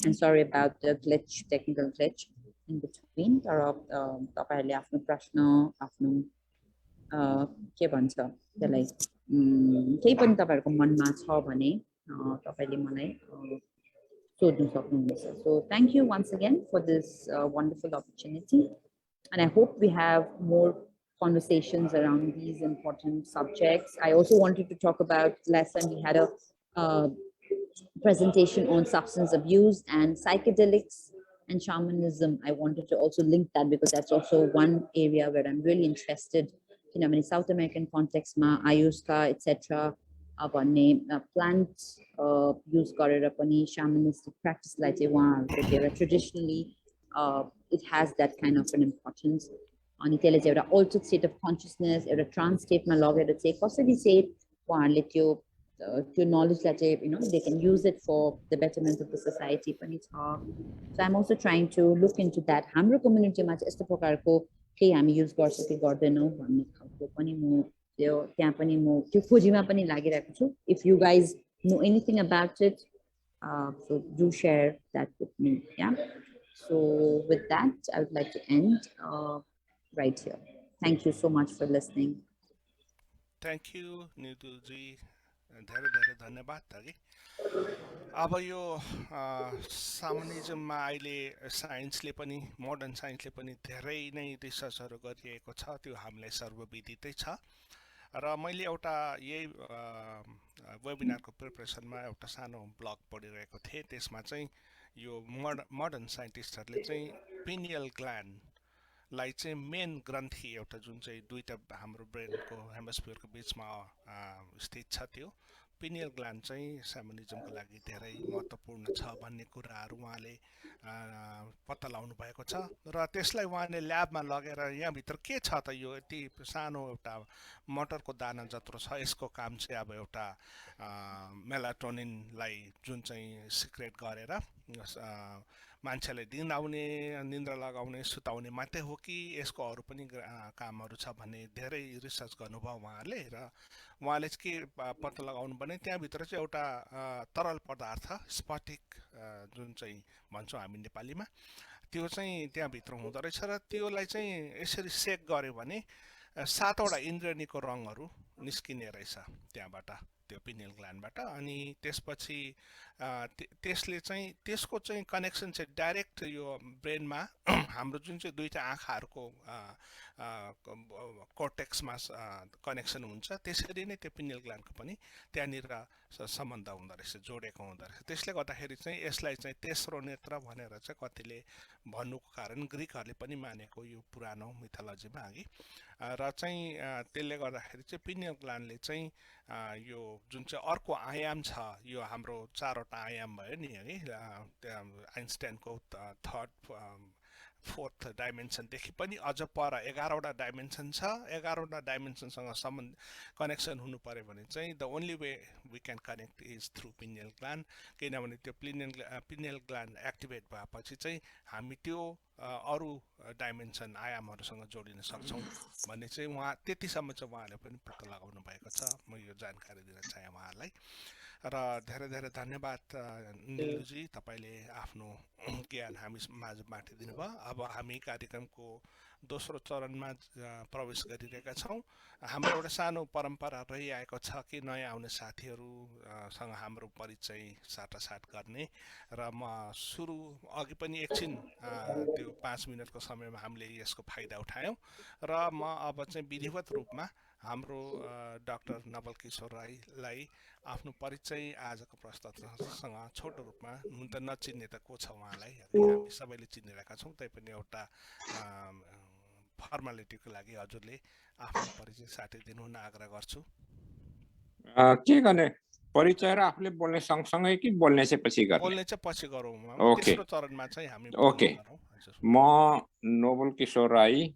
And sorry about the glitch, technical glitch in between. तर तपाईहरुले आफ्नो प्रश्न आफ्नो के भन्छ त्यसलाई केही पनि तपाईहरुको मनमा छ भने तपाईले मलाई सोध्न सक्नुहुन्छ. So thank you once again for this wonderful opportunity, and I hope we have more conversations around these important subjects. I also wanted to talk about, last time we had a presentation on substance abuse and psychedelics and shamanism. I wanted to also link that because that's also one area where I'm really interested. You know, in South American context, ayahuasca, etc. भन्ने plant use गरेर पनि shamanistic practice लाई चाहिँ उहाँहरुको traditionally it has that kind of an importance. अनि त्यसले चाहिँ एउटा altered state of consciousness, एउटा trance state मा लगेर चाहिँ कसरी चाहिँ उहाँहरुले त्यो knowledge लाई चाहिँ, you know, they can use it for the betterment of the society पनि छ. So I'm also trying to look into that. हाम्रो community मा चाहिँ यस्तो प्रकारको केही हामी use गर्छौं कि गर्दैनौं भन्ने खालको पनि म त्यहाँ पनि म त्यो खोजीमा पनि लागिरहेको छु. If you guys know anything about it, so do share that with me. Yeah. So with that, I would like to end right here. Thank you so much for listening. Thank you, Niduji. धेरै धेरै धन्यवाद दागी. अब यो सामनिजममा अहिले साइन्सले पनि, modern साइन्सले पनि धेरै नै रिसर्चहरू गरिएको छ. त्यो हामीलाई सर्वविदितै छ. र मैले एउटा यही वेबिनारको प्रिपरेसनमा एउटा सानो ब्लग पढिरहेको थिएँ. त्यसमा चाहिँ यो मोडर्न साइन्टिस्टहरूले चाहिँ पिनियल ग्ल्यान्डलाई चाहिँ मेन ग्रन्थि एउटा जुन चाहिँ दुईटा हाम्रो ब्रेनको हेमिस्फियरको बिचमा स्थित छ, त्यो पिनियल ग्ल्यान्ड चाहिँ स्यामनिजमको लागि धेरै महत्त्वपूर्ण छ भन्ने कुराहरू उहाँले पत्ता लगाउनु भएको छ. र त्यसलाई उहाँले ल्याबमा लगेर यहाँभित्र के छ त, यो यति सानो एउटा मटरको दाना जत्रो छ, यसको काम चाहिँ अब एउटा मेलाटोनिनलाई जुन चाहिँ सिक्रेट गरेर मान्छेलाई दिन आउने, निन्द्रा लगाउने, सुताउने मात्रै हो कि यसको अरू पनि कामहरू छ भन्ने धेरै रिसर्च गर्नुभयो उहाँहरूले. र उहाँले चाहिँ के पत्ता लगाउनु भने त्यहाँभित्र चाहिँ एउटा तरल पदार्थ स्फटिक जुन चाहिँ भन्छौँ हामी नेपालीमा, त्यो चाहिँ त्यहाँभित्र हुँदो रहेछ. र त्यसलाई चाहिँ यसरी सेक गर्यो भने 7 वटा इन्द्रियणीको रङहरू निस्किने रहेछ त्यहाँबाट, त्यो पिनियल ग्ल्यान्डबाट. अनि त्यसपछि त्यसले चाहिँ त्यसको चाहिँ कनेक्सन चाहिँ डाइरेक्ट यो ब्रेनमा हाम्रो जुन चाहिँ दुईटा आँखाहरूको कोर्टेक्समा कनेक्सन हुन्छ, त्यसरी नै त्यो पिनियल ग्ल्यान्डको पनि त्यहाँनिर सम्बन्ध हुँदो रहेछ, जोडेको हुँदो रहेछ. त्यसले गर्दाखेरि चाहिँ यसलाई चाहिँ तेस्रो नेत्र भनेर चाहिँ कतिले भन्नुको कारण ग्रिकहरूले पनि मानेको यो पुरानो मिथोलोजीमा अघि. र चाहिँ त्यसले गर्दाखेरि चाहिँ पिनियल ग्ल्यान्डले चाहिँ यो जुन चाहिँ अर्को आयाम छ, यो हाम्रो 4 वटा आयाम भयो नि है, आइन्स्टाइनको 3rd 4th डाइमेन्सनदेखि पनि अझ पर 11 वटा डाइमेन्सन छ. 11 वटा डाइमेन्सनसँग सम्बन्ध कनेक्सन हुनु पर्यो भने चाहिँ the only way we can connect is through pineal gland. किनभने त्यो पिनियल ग्ल्यान्ड एक्टिभेट भएपछि चाहिँ हामी त्यो अरू डाइमेन्सन आयामहरूसँग जोडिन सक्छौँ भन्ने चाहिँ उहाँ त्यतिसम्म चाहिँ उहाँले पनि पत्ता लगाउनु भएको छ. म यो जानकारी दिन चाहेँ उहाँहरूलाई. र धेरै धेरै धन्यवाद निलुजी, तपाईँले आफ्नो ज्ञान हामी माझ बाँडिदिनु भयो. अब हामी कार्यक्रमको दोस्रो चरणमा प्रवेश गरिरहेका छौँ. हाम्रो एउटा सानो परम्परा रहिआएको छ कि नयाँ आउने साथीहरूसँग हाम्रो परिचय साटासाट गर्ने. र म अघि पनि एकछिन त्यो 5 मिनटको समयमा हामीले यसको फाइदा उठायौँ. र म अब चाहिँ विधिवत रूपमा हाम्रो डाक्टर नवल किशोर राईलाई आफ्नो परिचय आजको प्रस्तुतसँग छोटो रूपमा, हुन त नचिन्ने त को छ उहाँलाई, हामी सबैले चिनिरहेका छौँ, तैपनि एउटा फर्मालिटीको लागि हजुरले आफ्नो परिचय साटिदिनु हुन आग्रह गर्छु. के गर्ने, परिचय र आफूले बोल्ने सँगसँगै कि बोल्ने चाहिँ पछि गर्ने? बोल्ने चाहिँ पछि गरौँ, तेस्रो चरणमा चाहिँ हामी ओके. म नवल किशोर राई,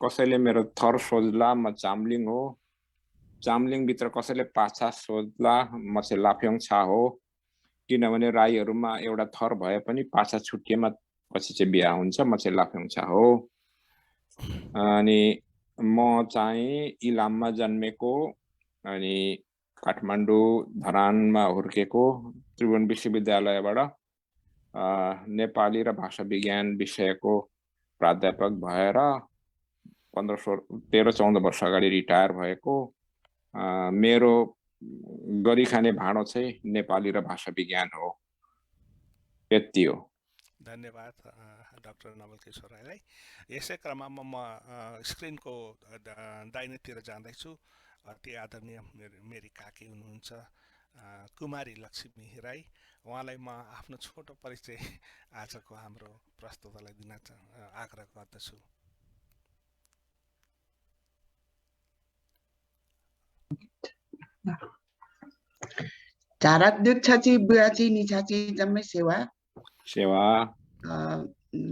कसैले मेरो थर सोध्ला म चामलिङ हो, चामलिङभित्र कसैले पाछा सोध्ला म चाहिँ लाफेङछा हो. किनभने राईहरूमा एउटा थर भए पनि पाछा छुट्टिएमा पछि चाहिँ बिहा हुन्छ, म चाहिँ लाफेङछा हो. अनि म चाहिँ इलाममा जन्मेको, अनि काठमाडौँ धरानमा हुर्केको त्रिभुवन विश्वविद्यालयबाट नेपाली र भाषा विज्ञान विषयको प्राध्यापक भएर 13-14 वर्ष अगाडि रिटायर भएको मेरो गरिखाने भाँडो चाहिँ नेपाली र भाषा विज्ञान हो। यति हो। धन्यवाद डाक्टर नवल किशोर राईलाई। यसै क्रममा म स्क्रिनको दाहिनेतिर जाँदैछु। अति आदरणीय मेरी काकी हुनुहुन्छ कुमारी लक्ष्मी राई। उहाँलाई म आफ्नो छोटो परिचय आजको हाम्रो प्रस्तुतलाई दिन आग्रह गर्दछु। झाराक छाची बुवाची निछाची जम्मै सेवा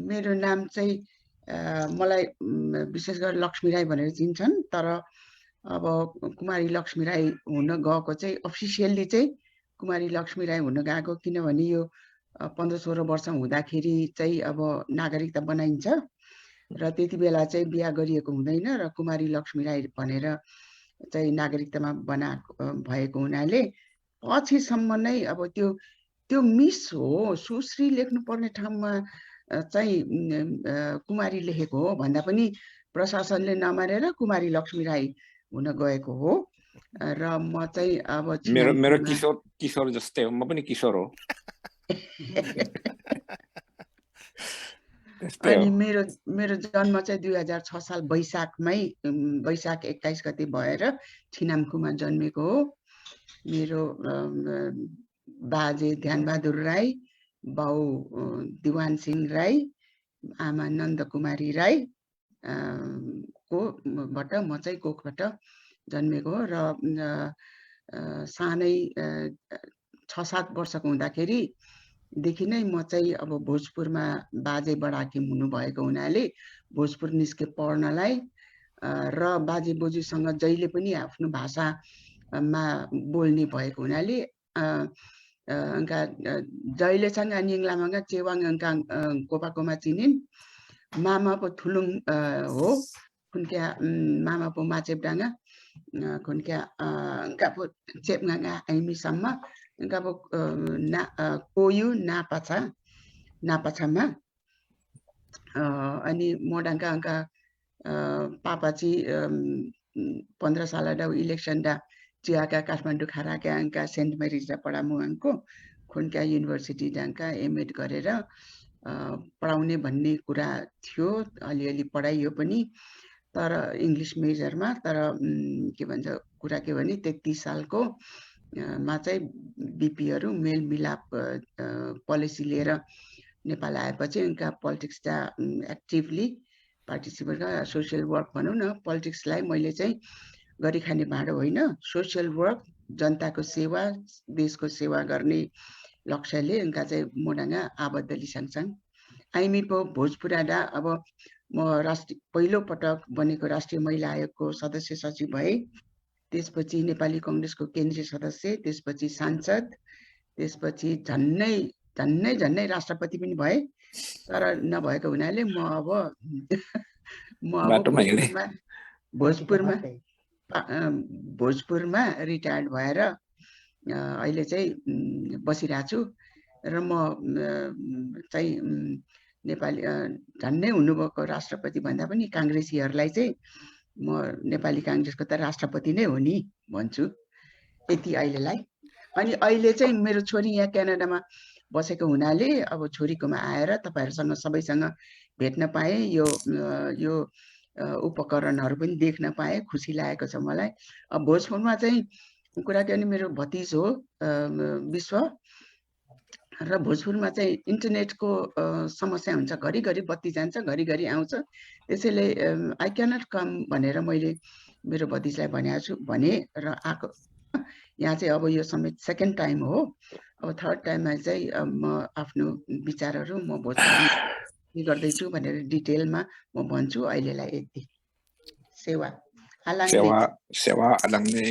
मेरो नाम चाहिँ मलाई विशेष गरी लक्ष्मी राई भनेर चिन्छन्, तर अब कुमारी लक्ष्मी राई हुन गएको चाहिँ अफिसियल्ली चाहिँ कुमारी लक्ष्मी राई हुन गएको, किनभने यो 15-16 वर्ष हुँदाखेरि चाहिँ अब नागरिकता बनाइन्छ र त्यति बेला चाहिँ बिहा गरिएको हुँदैन र कुमारी लक्ष्मी राई भनेर चाहिँ नागरिकतामा भएको हुनाले पछिसम्म नै अब त्यो मिस हो, सुश्री लेख्नु पर्ने ठाउँमा चाहिँ कुमारी लेखेको हो भन्दा पनि प्रशासनले नमानेर कुमारी लक्ष्मी राई हुन गएको हो। र म चाहिँ अब मेरो किशोर जस्तै हो, म पनि किशोर हो। अनि मेरो जन्म चाहिँ 2006 साल वैशाख 21 गते भएर छिनामखुमा जन्मेको हो। मेरो बाजे ध्यानबहादुर राई, बाउ दिवान सिंह राई, आमा नन्द कुमारी राई कोबाट म चाहिँ कोखबाट जन्मेको हो। र सानै 6-7 वर्षको हुँदाखेरि देखि नै म चाहिँ अब भोजपुरमा बाजे बडाकिम हुनुभएको हुनाले भोजपुर निस्के पढ्नलाई र बाजे बोजूसँग जहिले पनि आफ्नो भाषामा बोल्ने भएको हुनाले अंका जहिले सँग निङलामागा चेवाङ अंका कोपाकोमा चिनिन मामा पो थुलुङ हो खुनक्या मामा पो माचेपडाङ्गा खुनक्या अंका पो चेपगाङ्गा आइमीसम्म अंका पो ना कोयु नापाछामा अनि मोडाङ्का अंका पापाची 15 साल डाउ इलेक्सन डा चियाका काठमाडौँ खाराका अंका सेन्ट मेरिज डा पढामु अंको खुनक्या युनिभर्सिटी डाङ्का एमएड गरेर पढाउने भन्ने कुरा थियो। अलिअलि पढाइयो पनि, तर इङ्ग्लिस मेजरमा। तर के भन्छ कुरा के भने 33 सालको मा चाहिँ बिपीहरू मेलमिलाप पोलिसी लिएर नेपाल आएपछि उनका पोलिटिक्स दा एक्टिभली पार्टिसिपेट गरेर सोसियल वर्क भनौँ न, पोलिटिक्सलाई मैले चाहिँ गरिखाने भाँडो होइन, सोसियल वर्क, जनताको सेवा, देशको सेवा गर्ने लक्ष्यले उनका चाहिँ मोडाङ्गा आबद्ध लिसाङसाङ आइमी पो भोजपुराडा। अब म पहिलो पटक बनेको राष्ट्रिय महिला आयोगको सदस्य सचिव भए, त्यसपछि नेपाली कांग्रेसको केन्द्रीय सदस्य, त्यसपछि सांसद, त्यसपछि झन्नै राष्ट्रपति पनि भए। तर नभएको हुनाले म अब भोजपुरमा रिटायर्ड भएर अहिले चाहिँ बसिरहेको छु। र म चाहिँ नेपाली झन्नै हुनुभएको राष्ट्रपति भन्दा पनि काङ्ग्रेसीहरूलाई चाहिँ म नेपाली काङ्ग्रेसको त राष्ट्रपति नै हो नि भन्छु। यति अहिलेलाई। अनि अहिले चाहिँ मेरो छोरी यहाँ क्यानाडामा बसेको हुनाले अब छोरीकोमा आएर तपाईहरुसँग सबैसँग भेट्न पाएँ, यो उपकरणहरू पनि देख्न पाएँ, खुसी लागेको छ मलाई। अब भोजपुरमा चाहिँ कुरा के भने मेरो भतिज हो विश्व, र भोजपुरमा चाहिँ इन्टरनेटको समस्या हुन्छ, घरिघरि बत्ती जान्छ, घरिघरि आउँछ। त्यसैले आई क्यानट कम भनेर मैले मेरो भतिजलाई भने र आएको यहाँ चाहिँ अब यो समेत सेकेन्ड टाइम हो। अब थर्ड टाइममा चाहिँ म आफ्नो विचारहरू म भोजपुरमा गर्दैछु भनेर डिटेलमा म भन्छु। अहिलेलाई यति। सेवा आलाङ्गे।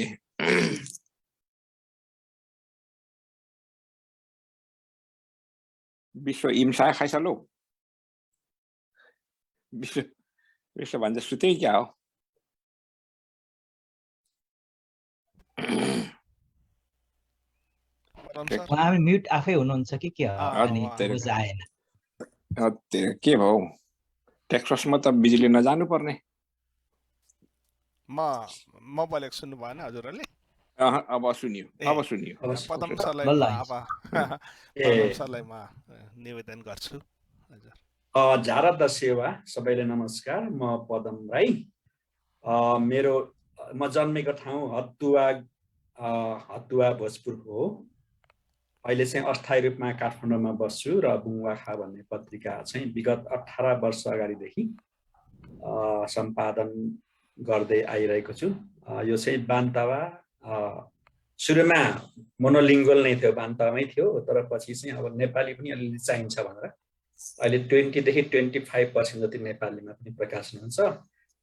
विश्व इम्सा खाइसलो विश्व भन्छ सुते क्या हो। उहाँ म्युट आफै हुनुहुन्छ कि के हो अनि आवाज आएन के भयो टेक्ससमा त बिजुली नजानु पर्ने म बोलेको सुन्नु भएन हजुरहरूले अब सुनियो पदम सरलाई बल्ल पदम सरलाई म निवेदन गर्छु हजुर झारद सेवा सबैले नमस्कार म पदम राई म जन्मेको ठाउँ हतुवा भोजपुर हो अहिले चाहिँ अस्थायी रूपमा काठमाडौँमा बस्छु र बुङवाखा भन्ने पत्रिका चाहिँ विगत 18 वर्ष अगाडिदेखि सम्पादन गर्दै आइरहेको छु यो चाहिँ बान्तवा सुरुमा मोनोलिङ्गुअल नै थियो बान्तवामै थियो तर पछि चाहिँ अब नेपाली पनि अलिअलि चाहिन्छ भनेर अहिले 20 देखि 25% जति नेपालीमा पनि प्रकाशन हुन्छ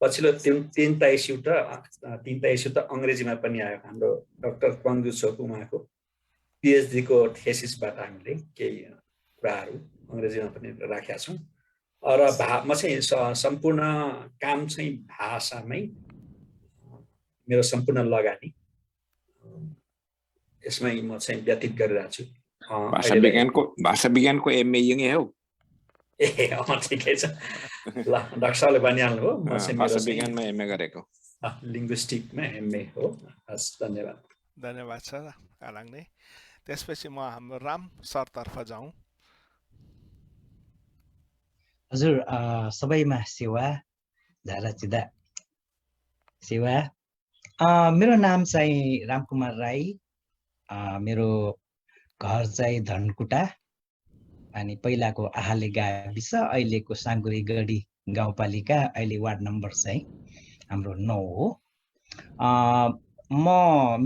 पछिल्लो 23 वटा अङ्ग्रेजीमा पनि आयो हाम्रो डाक्टर पङ्गु छोक उहाँको पिएचडी को थेसिसबाट हामीले केही कुराहरू अङ्ग्रेजीमा पनि राखेका छौँ र म चाहिँ सम्पूर्ण काम चाहिँ भाषामै मेरो सम्पूर्ण लगानी यसमै म चाहिँ व्यतीत गरिरहेको छु भाषा विज्ञानको एमए यही हो ए ठिकै छ ल डाक्टर साहबले भनिहाल्नु हो म चाहिँ भाषा विज्ञानमा एमए गरेको लिङ्ग्विस्टिकमा एमए हो हस् धन्यवाद सर आलाङ्ने त्यसपछि म हाम्रो राम सरतर्फ जाउँ हजुर सबैमा सेवा झाराचिदा सेवा मेरो नाम चाहिँ रामकुमार राई मेरो घर चाहिँ धनकुटा अनि पहिलाको आहाले गाविस अहिलेको साङ्गुरी गढी गाउँपालिका अहिले वार्ड नम्बर चाहिँ हाम्रो 9 हो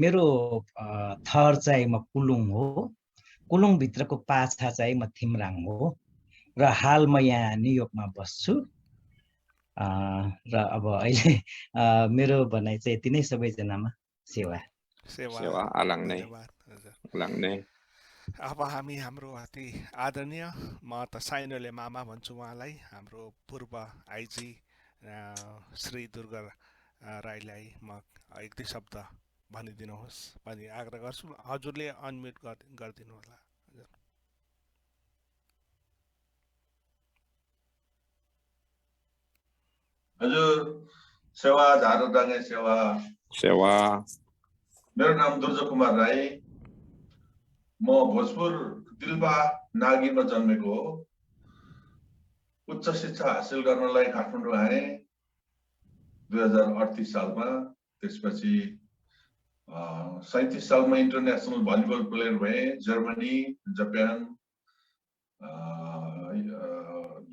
मेरो थर चाहिँ म कुलुङ हो कुलुङ भित्रको पाछा चाहिँ म थिमराङ हो र हाल म यहाँ न्युयोर्कमा बस्छु र अब अहिले मेरो भनाइ चाहिँ यति नै सबैजनामा सेवा आलाङ्ने अब हामी हाम्रो अति आदरणीय म त साइनोले मामा भन्छु उहाँलाई हाम्रो पूर्व आइजी श्री दुर्गा राईलाई म एक दुई शब्द भनिदिनुहोस् भनी आग्रह गर्छु हजुरले अनम्युट गरिदिनु होला हजुर सेवा झारदाङ्गे सेवा मेरो नाम दुर्जो कुमार राई म भोजपुर दिल्पा नागीमा जन्मेको हो उच्च शिक्षा हासिल गर्नलाई काठमाडौँ आए 2038 सालमा त्यसपछि 37 सालमा इन्टरनेसनल भलिबल प्लेयर भए जर्मनी जापान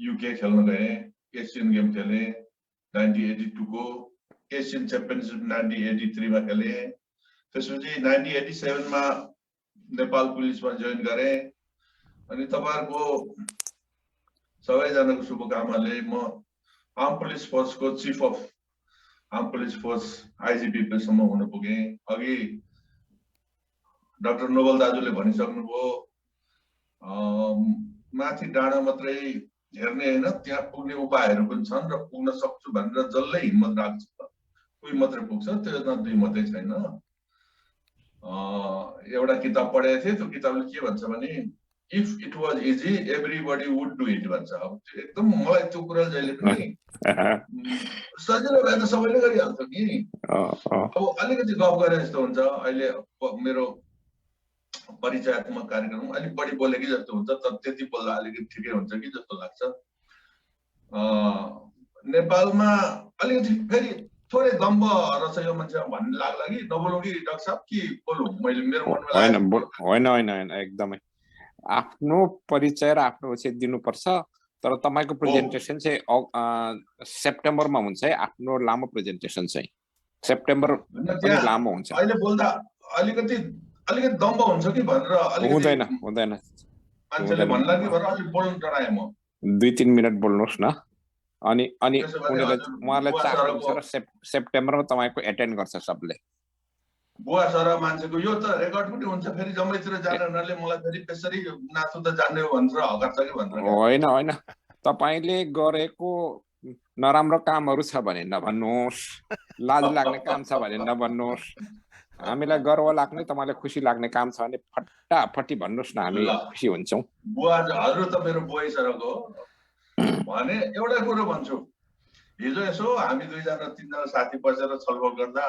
युके खेल्न गए एसियन गेम खेले 1982 को एसियन च्याम्पियनशिप 1983 मा खेले त्यसपछि 1987 मा नेपाल पुलिसमा जोइन गरे अनि तपाईहरुको सबैजनाको शुभकामनाले म आर्म पुलिस फोर्सको chief of arm police force IGP सम्म हुन पुगे अघि डाक्टर नोबल दाजुले भनिसक्नुभयो माथि डाँडा मात्रै हेर्ने हैन त्यहाँ पुग्ने उपायहरु पनि छन् र पुग्न सक्छु भनेर जसले हिम्मत राख्छ कोही मात्रै पुग्छ त्यो दुई मात्रै छैन एउटा किताब पढेको थिए त्यो किताबले के भन्छ भने if it was easy everybody would do it भन्छ अब एकदम मलाई त्यो कुरा जहिले पनि सजिलो भए त सबैले गरिहाल्छ नि अब अलिकति गफ गरे जस्तो हुन्छ अहिले मेरो परिचयात्मक कार्यक्रम अलिक बढी बोले कि जस्तो हुन्छ तर त्यति बोल्दा अलिकति ठिकै हुन्छ कि जस्तो लाग्छ नेपालमा अलिकति फेरि थोरै दम्ब रहेछ यो मान्छे भन्ने लाग्ला कि नबोलौँ कि डाक्टर साहब कि बोलौँ मैले मेरो मनमा होइन एकदमै आफ्नो परिचय र आफ्नो उचित दिनुपर्छ तर तपाईको प्रेजेन्टेसन चाहिँ सेप्टेम्बरमा हुन्छ है आफ्नो लामो प्रेजेन्टेसन चाहिँ सेप्टेम्बर पनि लामो हुन्छ अहिले बोल्दा अलिकति दम्ब हुन्छ कि भनेर हुँदैन मान्छेले भन्ला कि भनेर अलि बोल्न डराए म 2-3 मिनेट बोल्नुहोस् न अनि उहाँलाई चाहनुहुन्छ र सेप्टेम्बरमा तपाईको एटेन्ड गर्छ सबले बुवा सर मान्छेको यो त रेकर्ड पनि हुन्छ फेरि जम्मैतिर जाने हुनाले मलाई फेरि त्यसरी नाच्नु त जान्ने हो भनेर हकार छ कि भनेर होइन तपाईले गरेको नराम्रो कामहरु छ भने नभन्नुहोस् लाज लाग्ने काम छ भने नभन्नुहोस् हामीलाई गर्व लाग्ने तपाईलाई खुसी लाग्ने काम छ भने फटाफटी भन्नुस् न हामी खुसी हुन्छौं बुवा हजुर त मेरो बुवा सरको भने एउटा कुरा भन्छु हिजो यसो हामी 2 जना 3 जना साथी बसेर छलफल गर्दा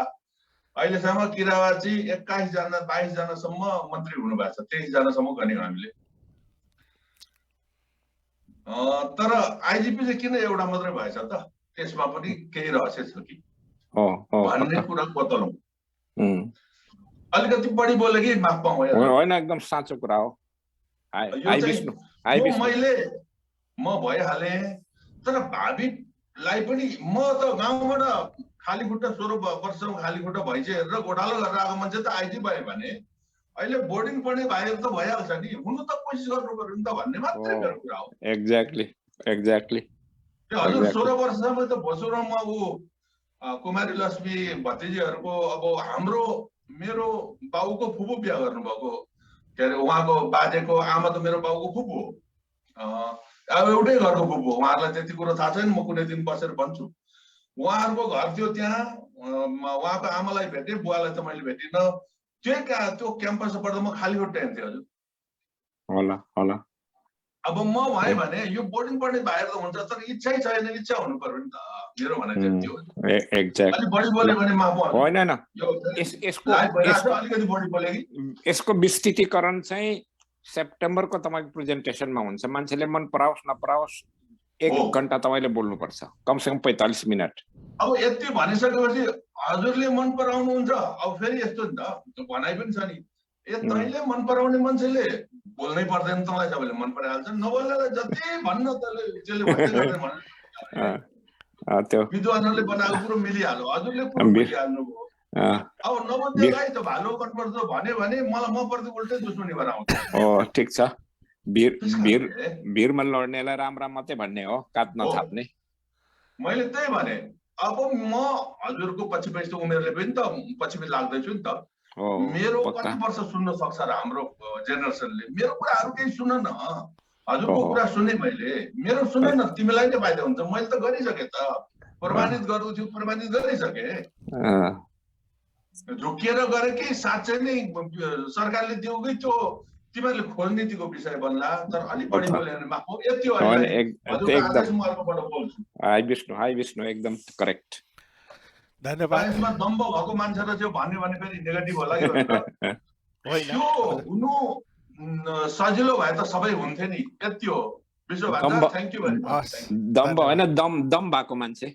अहिलेसम्म किरावाची 21 जना 22 जना सम्म मन्त्री हुनु भएको छ 23 जना सम्म गन्यौ हामीले तर आइजिपी चाहिँ किन एउटा मात्रै भएछ त त्यसमा पनि केही रहस्य छ कि भन्ने कुरा बताउनु अलिकति बढी बोले कि माफ पाऊ होइन एकदम साँचो कुरा हो म भइहाले तर भावीलाई पनि म त गाउँबाट खाली खुट्टा 16 वर्षसम्म खाली खुट्टा भइसक्यो हेरेर घोटालो गरेर आएको मान्छे त आइजी भयो भने अहिले बोर्डिङ पढ्ने भाइहरू त भइहाल्छ नि हुनु त कोसिस गर्नु पर्यो नि त भन्ने मात्रै मेरो कुरा हो एक्ज्याक्टली हजुर 16 वर्षसम्म त भोसुरमा कुमारी लक्ष्मी भतिजीहरूको अब मेरो बाउको फुपू बिहा गर्नुभएको के अरे उहाँको बाजेको आमा त मेरो बाउको फुपू हो अब एउटै घरको फुपू हो उहाँहरूलाई त्यति कुरो थाहा छैन म कुनै दिन बसेर भन्छु उहाँहरूको घर थियो त्यहाँ उहाँको आमालाई भेटेँ बुवालाई त मैले भेटिनँ त्यो क्याम्पसमा पढ्दा म खाली खुट्टा हिँड्थेँ हजुर होला अब म भएँ भने यो बोर्डिङ पढ्ने भाइहरू त हुन्छ तर इच्छै छैन इच्छा हुनु पर्यो नि त मेरो भने चाहिँ त्यो एक्ज्याक्टली बढी बोल्यो भने माफ होइन अलिकति बढी बोले कि यसको विस्तृतीकरण चाहिँ सेप्टेम्बरको तपाईको प्रेजेन्टेसनमा हुन्छ मान्छेले मन पराओस् नपराओस् 1 घण्टा तपाईले बोल्नु पर्छ कमसेकम 45 मिनेट अब यति भनिसकेपछि हजुरले मन पराउनुहुन्छ अब फेरि यस्तो नि त भनाइ पनि छ नि तैले मन पराउने मान्छेले बोल्नै पर्दैन तँलाई सबैले मन पराइहाल्छ नबोल्नेलाई जति भन्न त्यसले त्यो विद्वानहरूले बनाएको कुरो मिलिहाल्यो हजुरले कुरो मिलिहाल्नु भयो अब नबोल्नेलाई त भालो कटपर्छ भन्यो भने मलाई म प्रति उल्टै दुश्मनी भएर आउँछ ठिक छ भिरमा लड्नेलाई राम राम मात्रै भन्ने हो काट नथाप्ने मैले त्यही भने अब म हजुरको पछि त उमेरले पनि त पछि लाग्दैछु नि त मेरो कति वर्ष सुन्न सक्छ र हाम्रो जेनेरेसनले मेरो कुराहरू केही सुन न हजुरको कुरा सुने मैले मेरो सुन न तिमीलाई नै फाइदा हुन्छ मैले त गरिसकेँ त प्रमाणित गर्नु थियो प्रमाणित गरिसकेँ झुकिएर गरे कि साँच्चै नै सरकारले दियो कि त्यो तिमीहरूले खोलनीतिको विषय बन्ला तर अलिक बढी बोल्यो भने माफ यति हो हाई विष्णु एकदम करेक्ट धन्यवाद यसमा दम्ब भएको मान्छे र त्यो भन्यो भने फेरि नेगेटिभ होला कि त्यो हुनु सजिलो भए त सबै हुन्थे नि यति हो थ्याङ्क यू भेरी मच दम्ब होइन दम भएको मान्छे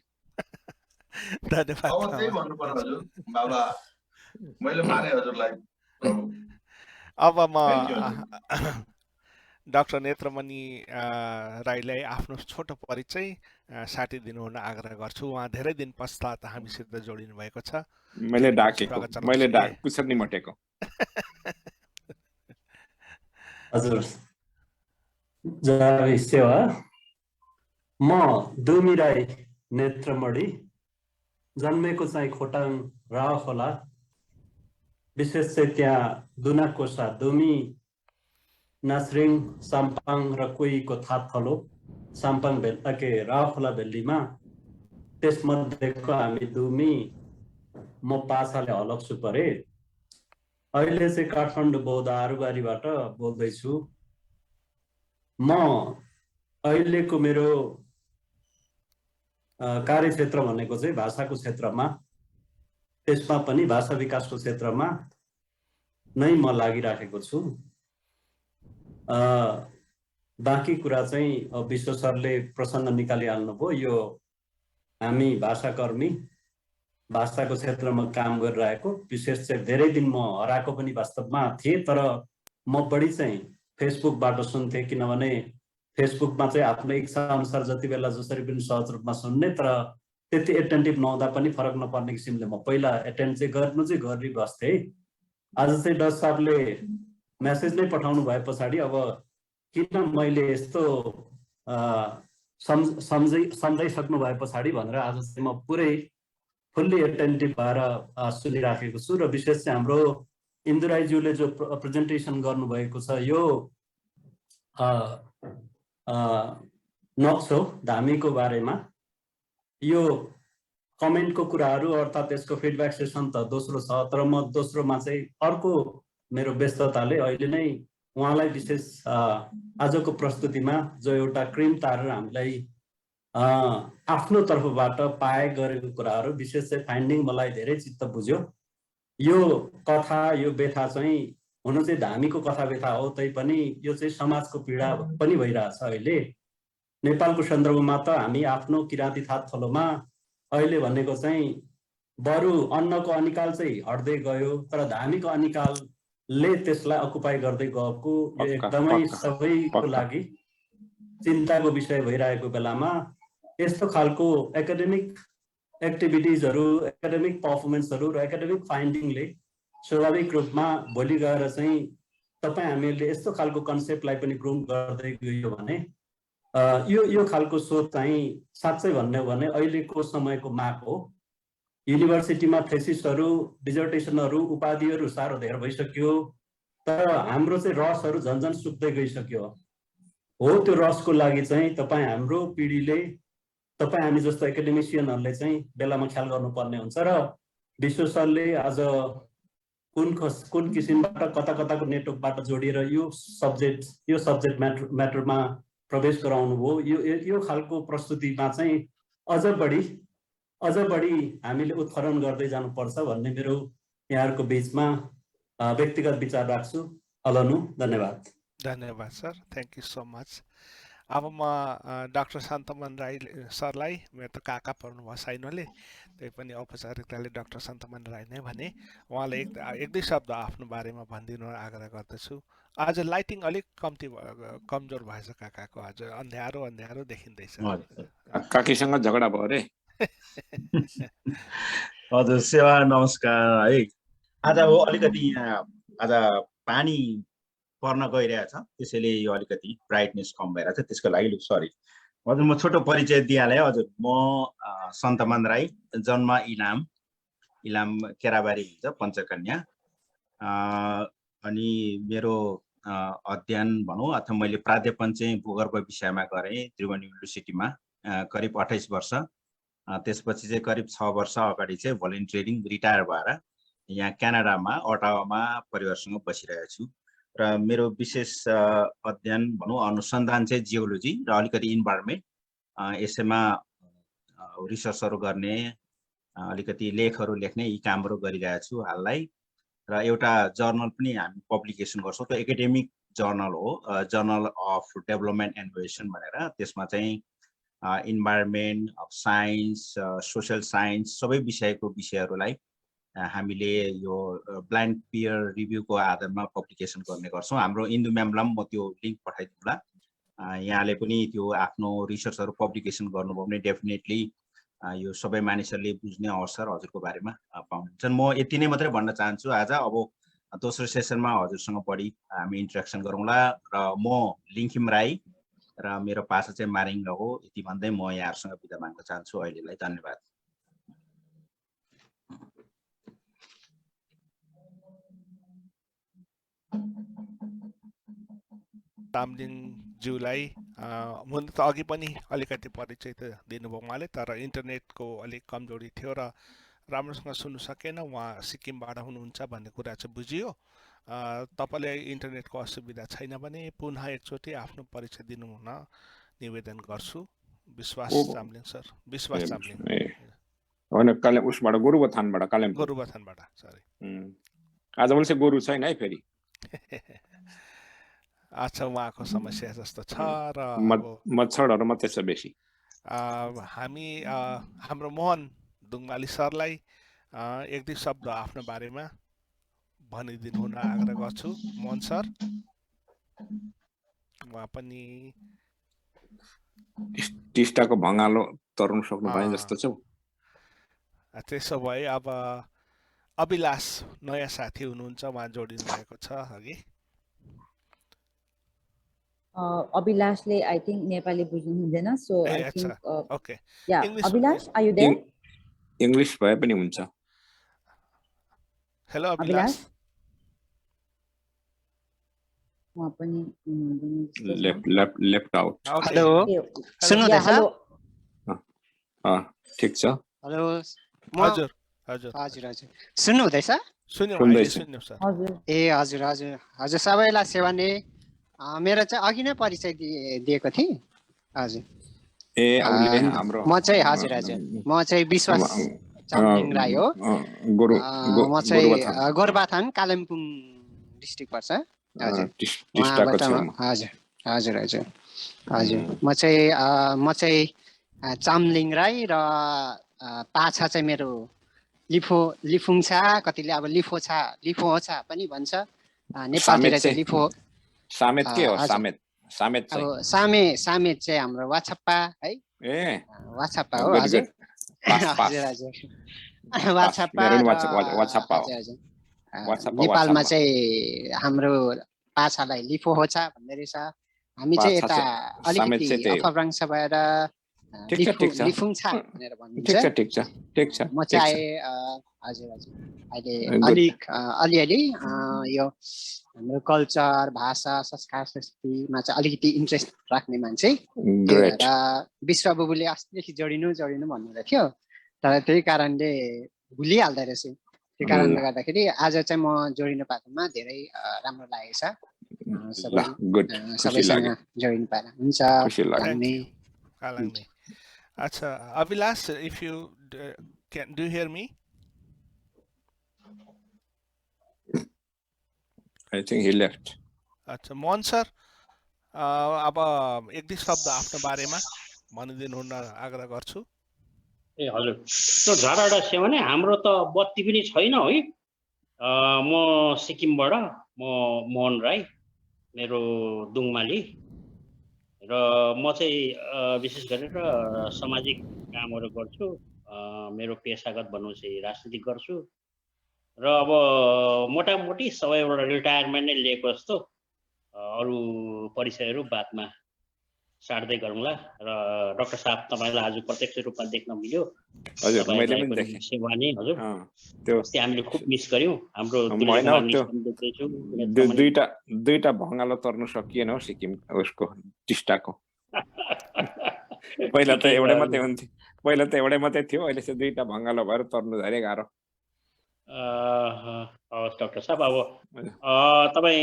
धन्यवाद अब त्यही भन्नु पर्यो हजुर बाबा मैले माने हजुरलाई अब म डाक्टर नेत्रमणि राईलाई आफ्नो छोटो परिचय साटिदिनु हुन आग्रह गर्छु उहाँ धेरै दिन पश्चात हामीसित जोडिनु भएको छ मैले कुसर नि मटेको हजुर जय सेवा म दुमी राई नेत्रमणि जन्मेको चाहिँ खोटाङ राखोला विशेष चाहिँ त्यहाँ दुनाकोसा दुमी नास्रिङ साम्पाङ र कोहीको थाथलो साम्पाङ भेल्पाके राखोला भेल्लीमा त्यसमध्येको हामी दुमी म पासाले हलक्सु परे अहिले चाहिँ काठमाडौँ बौद्ध आरुबारीबाट बोल्दैछु म अहिलेको मेरो कार्यक्षेत्र भनेको चाहिँ भाषाको क्षेत्रमा त्यसमा पनि भाषा विकासको क्षेत्रमा नै म लागिराखेको छु बाँकी कुरा चाहिँ विश्व सरले प्रसङ्ग निकालिहाल्नुभयो यो हामी भाषाकर्मी भाषाको क्षेत्रमा काम गरिरहेको विशेष चाहिँ धेरै दिन म हराएको पनि वास्तवमा थिएँ तर म बढी चाहिँ फेसबुकबाट सुन्थेँ किनभने फेसबुकमा चाहिँ आफ्नो इच्छा अनुसार जति बेला जसरी पनि सहज रूपमा सुन्ने तर त्यति एटेन्टिभ नहुँदा पनि फरक नपर्ने किसिमले म पहिला एटेन्ड चाहिँ गरिबस्थेँ आज चाहिँ डस साहबले मेसेज नै पठाउनु भए पछाडि अब किन मैले यस्तो सम्झाइसक्नु भए पछाडि भनेर आज चाहिँ म पुरै फुल्ली एटेन्टिभ भएर सुनिराखेको छु र विशेष चाहिँ हाम्रो इन्दु राईज्यूले जो प्रेजेन्टेसन गर्नुभएको छ यो नक्सो धामीको बारेमा यो कमेन्टको कुराहरू अर्थात् त्यसको फिडब्याक सेसन त दोस्रो छ, तर म दोस्रोमा चाहिँ अर्को मेरो व्यस्तताले अहिले नै उहाँलाई विशेष आजको प्रस्तुतिमा जो एउटा क्रिम तारेर हामीलाई आफ्नो तर्फबाट पाए गरेको कुराहरू विशेष चाहिँ फाइन्डिङ मलाई धेरै चित्त बुझ्यो। यो कथा यो व्यथा चाहिँ हुन चाहिँ धामीको कथा व्यथा हो, तैपनि यो चाहिँ समाजको पीडा पनि भइरहेछ। अहिले नेपालको सन्दर्भमा त हामी आफ्नो किराँती थात थलोमा अहिले भनेको चाहिँ बरु अन्नको अनिकाल चाहिँ हट्दै गयो, तर धामीको अनिकालले त्यसलाई अकुपाई गर्दै गएको यो एकदमै सबैको लागि चिन्ताको विषय भइरहेको बेलामा यस्तो खालको एकाडेमिक एक्टिभिटिजहरू, एकाडेमिक पर्फर्मेन्सहरू र एकाडेमिक फाइन्डिङले स्वाभाविक रूपमा भोलि गएर चाहिँ तपाईँ हामीहरूले यस्तो खालको कन्सेप्टलाई पनि ग्रुम गर्दै गयो भने यो खालको सोच चाहिँ साँच्चै भन्ने हो भने अहिलेको समयको माग हो। युनिभर्सिटीमा थेसिसहरू, डिजर्टेसनहरू, उपाधिहरू साह्रो धेरै भइसक्यो, तर हाम्रो चाहिँ रसहरू झन्झन सुक्दै गइसक्यो हो। त्यो रसको लागि चाहिँ तपाईँ हाम्रो पिँढीले, तपाईँ हामी जस्तो एकाडेमिसियनहरूले चाहिँ बेलामा ख्याल गर्नुपर्ने हुन्छ। र विश्व सरले आज कुन किसिमबाट कता कताको नेटवर्कबाट जोडिएर यो सब्जेक्ट म्याटरमा प्रवेश गराउनु भयो, यो खालको प्रस्तुतिमा चाहिँ अझ बढी हामीले उत्खनन गर्दै जानुपर्छ भन्ने मेरो यहाँहरूको बिचमा व्यक्तिगत विचार राख्छु। अलनु, धन्यवाद। धन्यवाद sir, thank you so much. अब म डाक्टर शान्तमन राई सरलाई, मेरो त काका पर्नुभयो साइनोले, त्यही पनि औपचारिकताले डाक्टर शान्तमन राई नै भने, उहाँले एक दुई शब्द आफ्नो बारेमा भनिदिनु आग्रह गर्दछु। आज लाइटिङ अलिक कमजोर भएछ काकाको, आज अन्ध्यारो देखिँदैछ। काकीसँग झगडा भयो अरे? हजुर, सेवा नमस्कार है। आज हो अलिकति यहाँ आज पानी पर्न गइरहेछ, त्यसैले यो अलिकति ब्राइटनेस कम भइरहेछ, त्यसको लागि सरी। हजुर, म छोटो परिचय दिइहालेँ। हजुर, म सन्तमान राई, जन्म इलाम केराबारी हुन्छ, पञ्चकन्या। अनि मेरो अध्ययन भनौँ अथवा मैले प्राध्यापन चाहिँ भूगर्भ विषयमा गरेँ त्रिभुवन युनिभर्सिटीमा करिब 28 वर्ष। त्यसपछि चाहिँ करिब 6 वर्ष अगाडि चाहिँ भोलिन्टियरिङ रिटायर भएर यहाँ क्यानाडामा ओटावामा परिवारसँग बसिरहेको छु। र मेरो विशेष अध्ययन भनौँ अनुसन्धान चाहिँ जियोलोजी र अलिकति इन्भाइरोमेन्ट, यसैमा रिसर्चहरू गर्ने, अलिकति लेखहरू लेख्ने यी कामहरू गरिरहेको छु हाललाई। र एउटा जर्नल पनि हामी पब्लिकेसन गर्छौँ, त्यो एकाडेमिक जर्नल हो, जर्नल अफ डेभलपमेन्ट इनोभेसन भनेर। त्यसमा चाहिँ इन्भाइरोमेन्ट, साइन्स, सोसियल साइन्स सबै विषयहरूलाई हामीले यो ब्लाइन्ड पियर रिभ्यूको आधारमा पब्लिकेसन गर्ने गर्छौँ। हाम्रो इन्दु म्यामलाई म त्यो लिङ्क पठाइदिउँला, यहाँले पनि त्यो आफ्नो रिसर्चहरू पब्लिकेसन गर्नुभयो भने डेफिनेटली यो सबै मानिसहरूले बुझ्ने अवसर हजुरको बारेमा पाउनुहुन्छ। म यति नै मात्रै भन्न चाहन्छु आज। अब दोस्रो सेसनमा हजुरसँग बढी हामी इन्ट्रेक्सन गरौँला। र म लिङ्खिम राई र मेरो भाषा चाहिँ मारिङ्ग हो। यति भन्दै म यहाँहरूसँग बिदा माग्न चाहन्छु अहिलेलाई। धन्यवाद। तामलिङज्यूलाई हुन त अघि पनि अलिकति परिचय त दिनुभयो उहाँले, तर इन्टरनेटको अलिक कमजोरी थियो र राम्रोसँग सुन्नु सकेन। उहाँ सिक्किमबाट हुनुहुन्छ भन्ने कुरा चाहिँ बुझियो। तपाईँले इन्टरनेटको असुविधा छैन भने पुनः एकचोटि आफ्नो परिचय दिनुहुन निवेदन गर्छु। विश्वास चामलिङ सर, विश्वास चामलिङ होइन, उसबाट गोरुबथानबाट, कालिम्पोङ गोरुबथानबाट, सरी। आज पनि चाहिँ गोरु छैन है फेरि। अच्छा, उहाँको समस्या जस्तो छ र मच्छरहरू मात्रै छ बेसी। हामी हाम्रो मोहन दुङमाली सरलाई एक दुई शब्द आफ्नो बारेमा भनिदिनु हुन आग्रह गर्छु। मोहन सर, उहाँ पनि टिस्टाको भँगालो तर्नु सक्नु भए जस्तो छ। त्यसो भए अब अभिलाष नयाँ साथी हुनुहुन्छ, उहाँ जोडिनु भएको छ अघि। अभिलाषले आई थिंक नेपाली बुझ्नु हुँदैन, so I think okay, yeah Abhilash, are you there? English भए पनि हुन्छ। हेलो अभिलाष। उहाँ पनि लेफ्ट आउट। हेलो, सुन्नुहुँदैछ? ठीक छ। हेलो हजुर हजुर हजुर हजुर सुन्नु हुँदैछ सुन्यौँ अहिले सुन्यौँ सर ए हजुर हजुर हजुर सबैलाई सेवा नै मेरो चाहिँ अघि नै परिचय दिएको थिएँ हजुर म चाहिँ हजुर हजुर म चाहिँ विश्वास चामलिङ राई हो म चाहिँ गोरुबथान कालिम्पोङ डिस्ट्रिक्ट पर्छ हजुर उहाँबाट हजुर हजुर हजुर हजुर म चाहिँ चामलिङ राई र पाछा चाहिँ मेरो लिफुङछा कतिले अब लिफोछा पनि भन्छ नेपालतिर चाहिँ लिफो सामेत के हो सामेत अब सामेत चाहिँ हाम्रो वाछप्पा है वाछप्पा हो हजुर हजुर हजुर वाछप्पा नेपालमा चाहिँ हाम्रो पाछालाई लिफोहोछा भन्ने रहेछ हामी चाहिँ यता अलिकति अफरबाङ्सा भएर लिफुङछा भनेर भनिन्छ म चाहिँ हजुर हजुर अहिले अलिअलि यो हाम्रो कल्चर भाषा संस्कार संस्कृतिमा चाहिँ अलिकति इन्ट्रेस्ट राख्ने मान्छे र विश्व बुबुले अस्तिदेखि जोडिनु भन्नुहुँदै थियो तर त्यही कारणले भुलिहाल्दो रहेछ त्यो कारणले गर्दाखेरि आज चाहिँ म जोडिनु पाएकोमा धेरै राम्रो लागेको छ सबैसँग जोडिनु पाएर हुन्छ अच्छा Abhilash if you can do you hear me I think he left अच्छा मोहन सर अब एक दुई शब्द आफ्नो बारेमा भनिदिनु हुन आग्रह गर्छु ए हजुर त्यो झाडाडा सेवा नै हाम्रो त बत्ती पनि छैन है म सिक्किमबाट म मोहन राई मेरो दुङमाली र म चाहिँ विशेष गरेर सामाजिक कामहरू गर्छु मेरो पेसागत भनौँ चाहिँ राजनीति गर्छु र अब मोटामोटी सबैबाट रिटायरमेन्ट नै लिएको जस्तो अरू परिचयहरू बादमा साट्दै गरौँला र डाक्टर साहब तपाईँलाई आज प्रत्यक्ष रूपमा देख्न मिल्यो हजुर मैले पनि देखेँ सेवानी हजुर त्यो हामीले खुब मिस गर्यौं हाम्रो दुईटा भङ्गालो तर्नु सकिएन हो सिक्किम उसको टिस्टाको पहिला त एउटै मात्रै हुन्थ्यो थियो अहिले चाहिँ दुईटा भङ्गालो भएर तर्नु धेरै गाह्रो हवस् डाक्टर साहब अब तपाईँ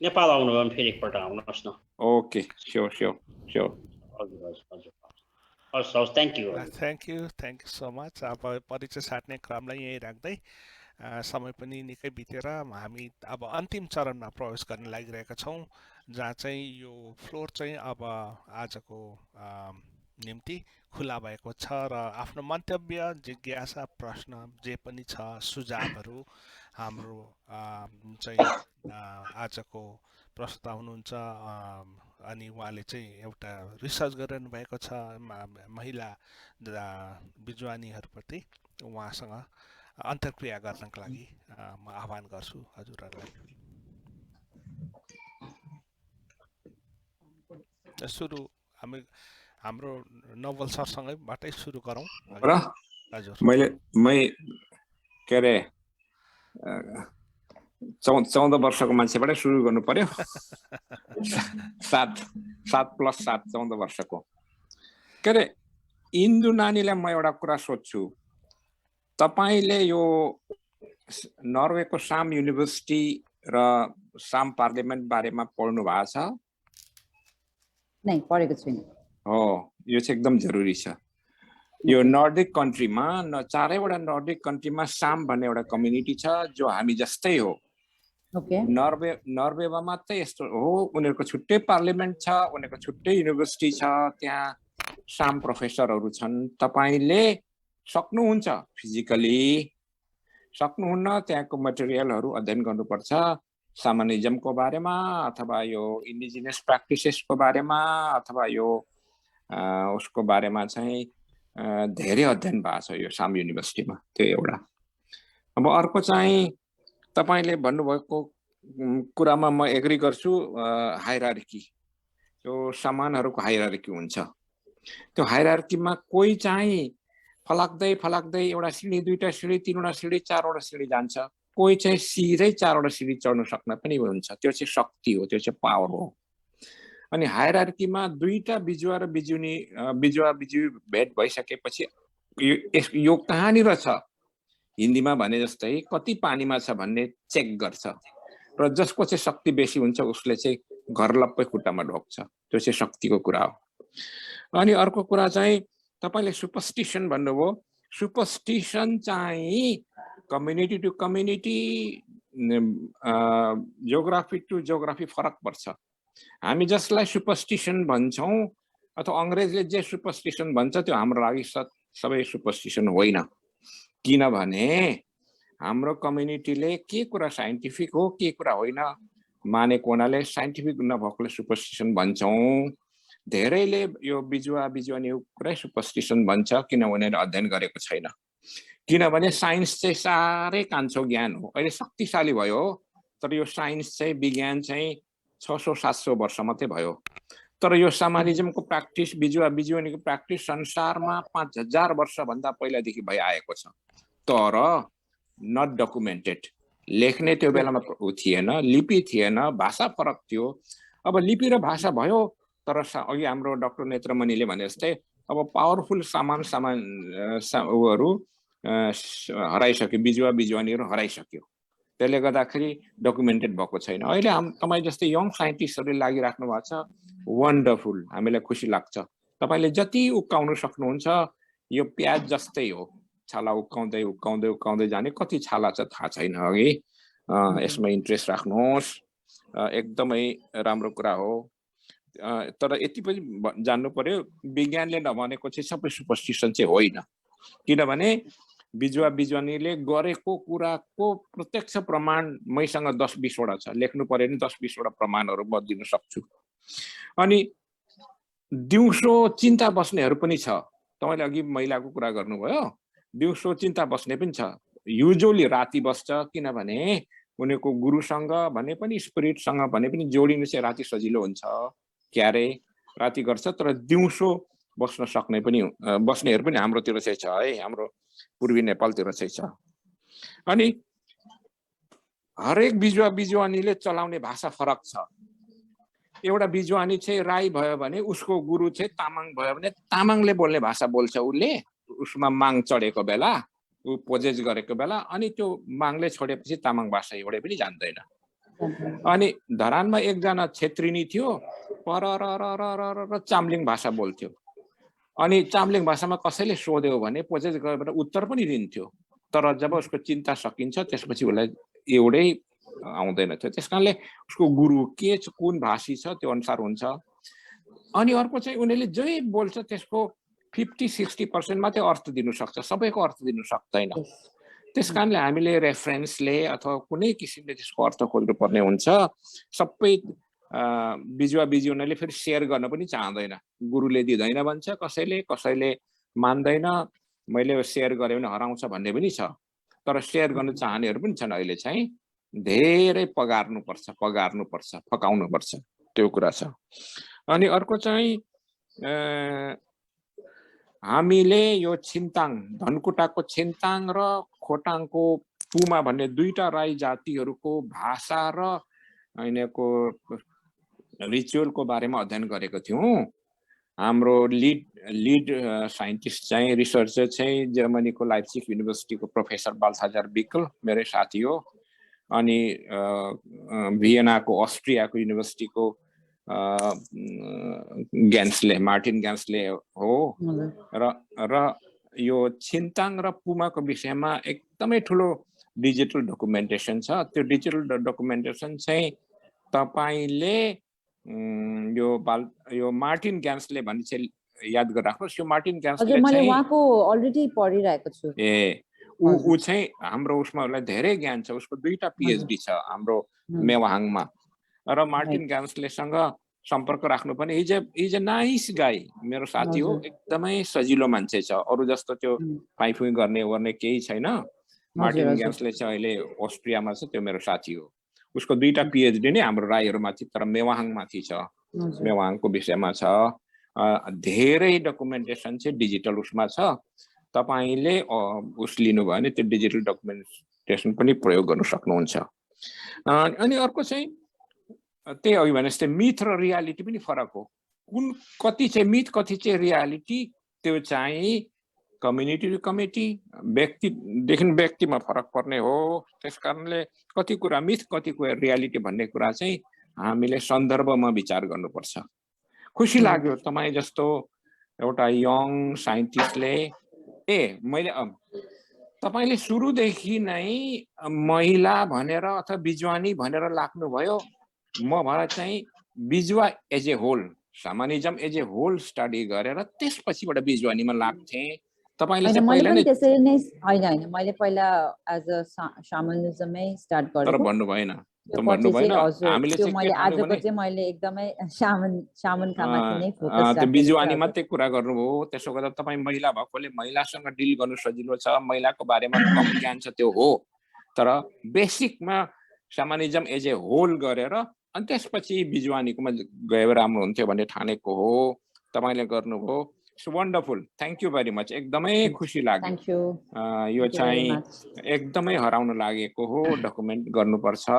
नेपाल आउनु भयो भने फेरि एकपल्ट आउनुहोस् न ओके स्योर हजुर हवस् थ्याङ्क यू सो मच अब परिचय साट्ने क्रमलाई यहीँ राख्दै समय पनि निकै बितेर हामी अब अन्तिम चरणमा प्रवेश गर्न लागिरहेका छौँ जहाँ चाहिँ यो फ्लोर चाहिँ अब आजको निम्ति खुला भएको छ र आफ्नो मन्तव्य जिज्ञासा प्रश्न जे पनि छ सुझावहरू हाम्रो चाहिँ आजको प्रस्तुता हुनुहुन्छ अनि उहाँले चाहिँ एउटा रिसर्च गरिरहनु भएको छ महिला बिजुवानीहरूप्रति उहाँसँग अन्तर्क्रिया गर्नका लागि म आह्वान गर्छु हजुरहरूलाई सुरु हाम्रो नवल सरसँगैबाटै सुरु गरौँ र हजुर मै के अरे 14 वर्षको मान्छेबाटै सुरु गर्नु पर्यो 7+7 14 वर्षको के अरे इन्दु नानीलाई म एउटा कुरा सोध्छु तपाईले यो नर्वेको साम युनिभर्सिटी र साम पार्लियामेन्ट बारेमा पढ्नु भएको छ नै पढेको छैन हो यो चाहिँ एकदम जरुरी छ यो नर्डिक कन्ट्रीमा चारैवटा नर्डिक कन्ट्रीमा साम भन्ने एउटा कम्युनिटी छ जो हामी जस्तै हो नर्वेमा मात्रै यस्तो हो उनीहरूको छुट्टै पार्लियामेन्ट छ उनीहरूको छुट्टै युनिभर्सिटी छ त्यहाँ साम प्रोफेसरहरू छन् तपाईले सक्नुहुन्छ फिजिकली सक्नुहुन्न त्यहाँको मटेरियलहरू अध्ययन गर्नुपर्छ सामानिज्मको बारेमा अथवा यो इन्डिजिनियस प्र्याक्टिसेसको बारेमा अथवा यो उसको बारेमा चाहिँ धेरै अध्ययन भएको छ यो साम युनिभर्सिटीमा त्यो एउटा अब अर्को चाहिँ तपाईले भन्नुभएको कुरामा म एग्री गर्छु हायरार्की यो सामानहरूको हायरार्की हुन्छ त्यो हायरार्कीमा कोही चाहिँ फलाक्दै एउटा सिडी दुईटा सिडी तीनवटा सिडी चारवटा सिडी जान्छ कोही चाहिँ सिधै चारवटा सिडी चढ्न सक्न पनि हुन्छ त्यो चाहिँ शक्ति हो त्यो चाहिँ पावर हो अनि हायरार्कीमा दुईटा बिजुवा र बिजुवा भेट भइसकेपछि यो कहाँनिर छ हिन्दीमा भने जस्तै कति पानीमा छ भन्ने चेक गर्छ र जसको चाहिँ शक्ति बेसी हुन्छ उसले चाहिँ घर लप्पै खुट्टामा ढोक्छ त्यो चाहिँ शक्तिको कुरा हो अनि अर्को कुरा चाहिँ तपाईले सुपरस्टिसन भन्नुभयो सुपरस्टिसन चाहिँ community to community geography to geography फरक पर्छ हामी जसलाई सुपरस्टिसन भन्छौं अथवा अंग्रेजले जे सुपरस्टिसन भन्छ त्यो हाम्रो लागि सबै सुपरस्टिसन होइन किनभने हाम्रो कम्युनिटीले के कुरा साइन्टिफिक हो के कुरा होइन मानेको हुनाले साइन्टिफिक नभएकोले सुपरस्टिसन भन्छौं धेरैले यो बिजुवा कुरै सुपरस्टिसन भन्छ किनभने अध्ययन गरेको छैन किनभने साइन्स चाहिँ सारै कान्छो ज्ञान हो अहिले शक्तिशाली भयो तर यो साइन्स चाहिँ विज्ञान चाहिँ 600-700 वर्ष मात्रै भयो तर यो सामानिज्मको प्र्याक्टिस बिजुवानीको प्र्याक्टिस संसारमा 5000 वर्ष भन्दा पहिलादेखि भइआएको छ तर नट डकुमेन्टेड लेख्ने त्यो बेलामा थिएन लिपि थिएन भाषा फरक थियो अब लिपि र भाषा भयो तर अघि हाम्रो डाक्टर नेत्रमणिले भने जस्तै अब पावरफुल सामानहरु हराइसक्यो बिजुवानीहरु हराइसक्यो त्यसले गर्दाखेरि डकुमेन्टेड भएको छैन अहिले तपाई जस्तै यङ साइन्टिस्टहरुले लागिराख्नु भएको छ वन्डरफुल हामीलाई खुसी लाग्छ तपाईले जति उक्काउन सक्नुहुन्छ यो प्याज जस्तै हो छाला उक्काउँदै जाने कति छाला छ थाहा छैन अघि यसमा इन्ट्रेस्ट राख्नुहोस् एकदमै राम्रो कुरा हो तर यति पनि जान्नु पर्यो विज्ञानले नभनेको चाहिँ सबै सुपरस्टिसन चाहिँ होइन किनभने बिजुवानीले गरेको कुराको प्रत्यक्ष प्रमाण मैसँग 10-20 वटा छ लेख्नु पर्यो नि 10-20 वटा प्रमाणहरु म दिन सक्छु अनि दिउँसो चिन्ता बस्नेहरु पनि छ तपाईले अघि महिलाको कुरा गर्नुभयो दिउँसो चिन्ता बस्ने पनि छ युजुअली राति बस्छ किनभने उनीको गुरुसँग भने पनि स्पिरिटसँग भने पनि जोडिनु चाहिँ राति सजिलो हुन्छ क्यारे राति गर्छ तर दिउँसो बस्न सक्ने पनि बस्नेहरु पनि हाम्रोतिर चाहिँ छ है हाम्रो पूर्वी नेपालतिर चाहिँ छ अनि हरेक बिजुवानीले चलाउने भाषा फरक छ एउटा बिजुवानी चाहिँ राई भयो भने उसको गुरु चाहिँ तामाङ भयो भने तामाङले बोल्ने भाषा बोल्छ उले उसमा माङ चढेको बेला उ पोजेज गरेको बेला अनि त्यो माङले छोडेपछि तामाङ भाषा एउटै पनि जान्दैन अनि धरानमा एकजना क्षेत्रिनी थियो पर चाम्लिङ भाषा बोल्थ्यो अनि चाम्लिङ भाषामा कसैले सोध्यो भने पोजेज गरेर उत्तर पनि दिन्थ्यो तर जब उसको चिन्ता सकिन्छ त्यसपछि उसलाई एउटै आउँदैन थियो त्यसकारणले उसको गुरु के छ कुन भाषी छ त्यो अनुसार हुन्छ अनि अर्को चाहिँ उनीले जे बोल्छ त्यसको 50-60% मात्रै अर्थ दिन सक्छ सबैको अर्थ दिन सक्दैन त्यसकारणले हामीले रेफरेन्सले अथवा कुनै किसिमले त्यसको अर्थ खोज्नु पर्ने हुन्छ सबै बिजुवानीले फेरि शेयर गर्न पनि चाहदैन गुरुले दिदैन भन्छ कसैले मान्दैन मैले शेयर गरे भने हराउँछ भन्ने पनि छ तर शेयर गर्न चाहनेहरु पनि छन् अहिले चाहिँ धेरै पगार्नु पर्छ फकाउनु पर्छ त्यो कुरा छ अनि अर्को चाहिँ हामीले यो छिन्ताङ धनकुटाको छिन्ताङ र खोटाङको पुमा भन्ने दुईटा राई जातिहरुको भाषा र यिनीको रिचुअलको बारेमा अध्ययन गरेको थियौं हाम्रो लिड साइन्टिस्ट चाहिँ रिसर्चर चाहिँ जर्मनीको लाइप्सिग युनिभर्सिटीको प्रोफेसर बाल्थाजार बिकल मेरै साथी हो अनि भियनाको अस्ट्रियाको युनिभर्सिटीको मार्टिन ग्यान्सले हो र यो छिन्ताङ र पुमाको विषयमा एकदमै ठुलो डिजिटल डकुमेन्टेसन छ त्यो डिजिटल डकुमेन्टेसन चाहिँ तपाईले यो मार्टिन ग्यान्सले भन्ने चाहिँ याद गरिराख्नुहोस् यो मार्टिन ग्यान्सले चाहिँ मैले उहाँको अलरेडी पढिरहेको छु उ चाहिँ हाम्रो उसमा उसलाई धेरै ज्ञान छ उसको 2टा पीएचडी छ हाम्रो मेवाहाङमा र मार्टिन ग्यान्सलेसँग सम्पर्क राख्नु पनि इज अ नाइस गाई मेरो साथी हो एकदमै सजिलो मान्छे छ अरु जस्तो त्यो फाइफुइ गर्ने केही छैन मार्टिन ग्यान्सले चाहिँ अहिले अस्ट्रियामा छ त्यो मेरो साथी हो उसको 2टा पीएचडी नै हाम्रो राईहरुमाथि तर मेवाहाङमाथि छ मेवाहाङको विषयमा छ धेरै डकुमेन्टेसन चाहिँ डिजिटल उसमा छ तपाईले उस लिनु भयो भने त्यो डिजिटल डकुमेन्टेसन पनि प्रयोग गर्न सक्नुहुन्छ अनि अर्को चाहिँ त्यही अघि भने जस्तै मिथ र रियालिटी पनि फरक हो कति चाहिँ मिथ कति चाहिँ रियालिटी त्यो चाहिँ कम्युनिटी टु कमिटी, व्यक्तिदेखि व्यक्तिमा फरक पर्ने हो। त्यस कारणले कति कुरा मिथ कति कुरा रियालिटी भन्ने कुरा चाहिँ हामीले सन्दर्भमा विचार गर्नुपर्छ। खुसी लाग्यो तपाईँ जस्तो एउटा यङ साइन्टिस्टले मैले तपाईले सुरुदेखि नै महिला भनेर अथवा बिजुवानी भनेर लाग्नुभयो। म भएर चाहिँ Bijuwa as a whole, shamanism as a whole study गरेर त्यसपछिबाट बिजुवानीमा लाग्थे। तपाईले चाहिँ पहिला नै त्यसरी नै हैन मैले पहिला एज अ शामनिजमै स्टार्ट गरेको। तर भन्नु भएन हामीले चाहिँ मैले आजको चाहिँ मैले एकदमै शामनका माथि नै फोकस राखेँ। त्यो बिजुवानी मात्रै कुरा गर्नुभयो। त्यसो गर्दा तपाईँ महिला भएकोले महिलासँग डिल गर्नु सजिलो छ, महिलाको बारेमा कम ज्ञान छ त्यो हो। तर बेसिकमा शामनिजम एज ए होल गरेर अनि त्यसपछि बिजुवानीकोमा गयो राम्रो हुन्थ्यो भन्ने ठानेको हो। तपाईले गर्नुभयो। So wonderful, thank you very much. एकदमै खुसी लाग्यो। यो चाहिँ एकदमै हराउन लागेको हो। डकुमेन्ट गर्नुपर्छ।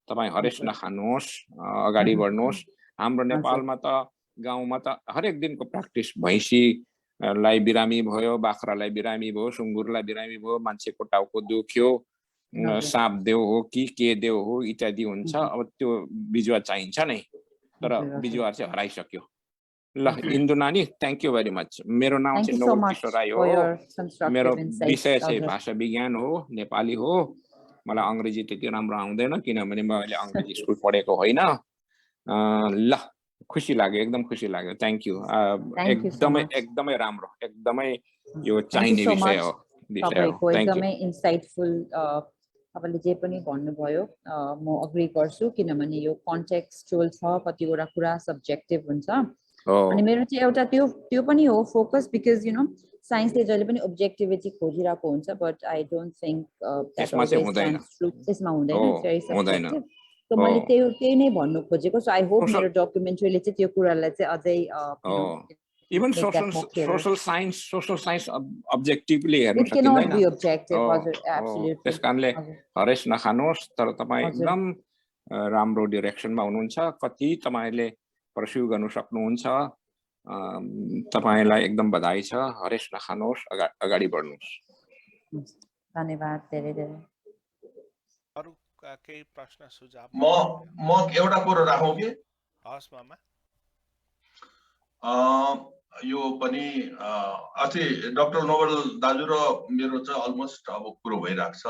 तपाईँ हरेस नखानुहोस्, अगाडि बढ्नुहोस्। हाम्रो नेपालमा त गाउँमा त हरेक दिनको प्र्याक्टिस, भैँसीलाई बिरामी भयो, बाख्रालाई बिरामी भयो, सुँगुरलाई बिरामी भयो, मान्छेको टाउको दुख्यो, साँप देऊ हो कि के देऊ हो इत्यादि हुन्छ। अब त्यो बिजुवा चाहिन्छ नै, तर बिजुवा चाहिँ हराइसक्यो। ल इन्दु नानी, थ्याङ्क यू भेरी मच। मेरो नाम चाहिँ नवल किशोर राई हो। मेरो विषय चाहिँ भाषा विज्ञान हो, नेपाली हो। मलाई अङ्ग्रेजी त्यति राम्रो आउँदैन किनभने मैले अङ्ग्रेजी स्कुल पढेको होइन। ल खुसी लाग्यो, एकदम खुसी लाग्यो। Thank you. एकदमै राम्रो, एकदमै यो चाहिने विषय हो। एकदमै इन्साइटफुल तपाईले जे पनि भन्नुभयो म अग्री गर्छु किनभने यो कन्टेक्स्चुअल छ, कतिवटा कुरा सब्जेक्टिभ हुन्छ। अनि मेरो चाहिँ एउटा त्यो पनि हो फोकस, बिकज यु नो साइन्सले जहिले पनि ओब्जेक्टिभिटी खोजिरहेको हुन्छ, बट आई डोन्ट थिङ्क त्यसमा हुँदैन। त्यसमा हुँदैन। सो मैले त्यही नै भन्नु खोजेको। सो आई होप मेरो डकुमेन्ट्रीले चाहिँ त्यो कुरालाई चाहिँ अझै इभन सोशल साइन्स अब्जेक्टिभली हेर्न सकिँदैन। त्यस कारणले हरेस नखानुहोस्। तर तपाईँ एकदम राम्रो डिरेक्सनमा हुनुहुन्छ। कति तपाईँले पर्स्यु गर्नु सक्नुहुन्छ। तपाईलाई एकदम बधाई छ। हरेस नखानुहोस्, अगाडि बढ्नुहोस्। धन्यवाद धेरै धेरै। अरु केही प्रश्न सुझाव? म एउटा कुरा राखौँ कि? हस् मामा। यो पनि अस्ति डाक्टर नोबल दाजु र मेरो चाहिँ अलमोस्ट अब कुरो भइरहेको छ,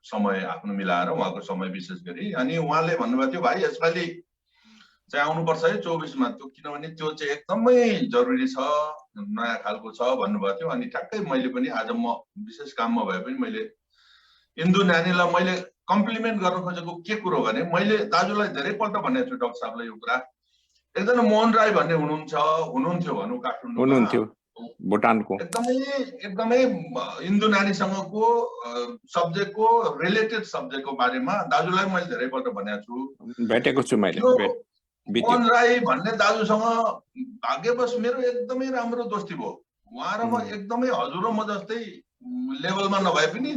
समय आफ्नो मिलाएर, उहाँको समय विशेष गरी। अनि उहाँले भन्नुभएको थियो भाइ यसपालि चाहिँ आउनुपर्छ है 24मा, त्यो किनभने त्यो चाहिँ एकदमै जरुरी छ, नयाँ खालको छ भन्नुभएको थियो। अनि ठ्याक्कै मैले पनि आज म विशेष काममा भए पनि मैले इन्दु नानीलाई मैले कम्प्लिमेन्ट गर्न खोजेको के कुरो भने, मैले दाजुलाई धेरैपल्ट भनेको छु डाक्टर साहबलाई यो कुरा। एकजना मोहन राई भन्ने हुनुहुन्थ्यो भनौँ काठमाडौँमा, भुटानको, एकदमै इन्दु नानीसँगको सब्जेक्टको रिलेटेड सब्जेक्टको बारेमा दाजुलाई मैले धेरैपल्ट भनेको छु, भेटेको छु मैले। मोहन राई भन्ने दाजुसँग भाग्यवश मेरो एकदमै राम्रो दोस्ती भयो। उहाँ र म एकदमै हजुर र म जस्तै लेभलमा नभए पनि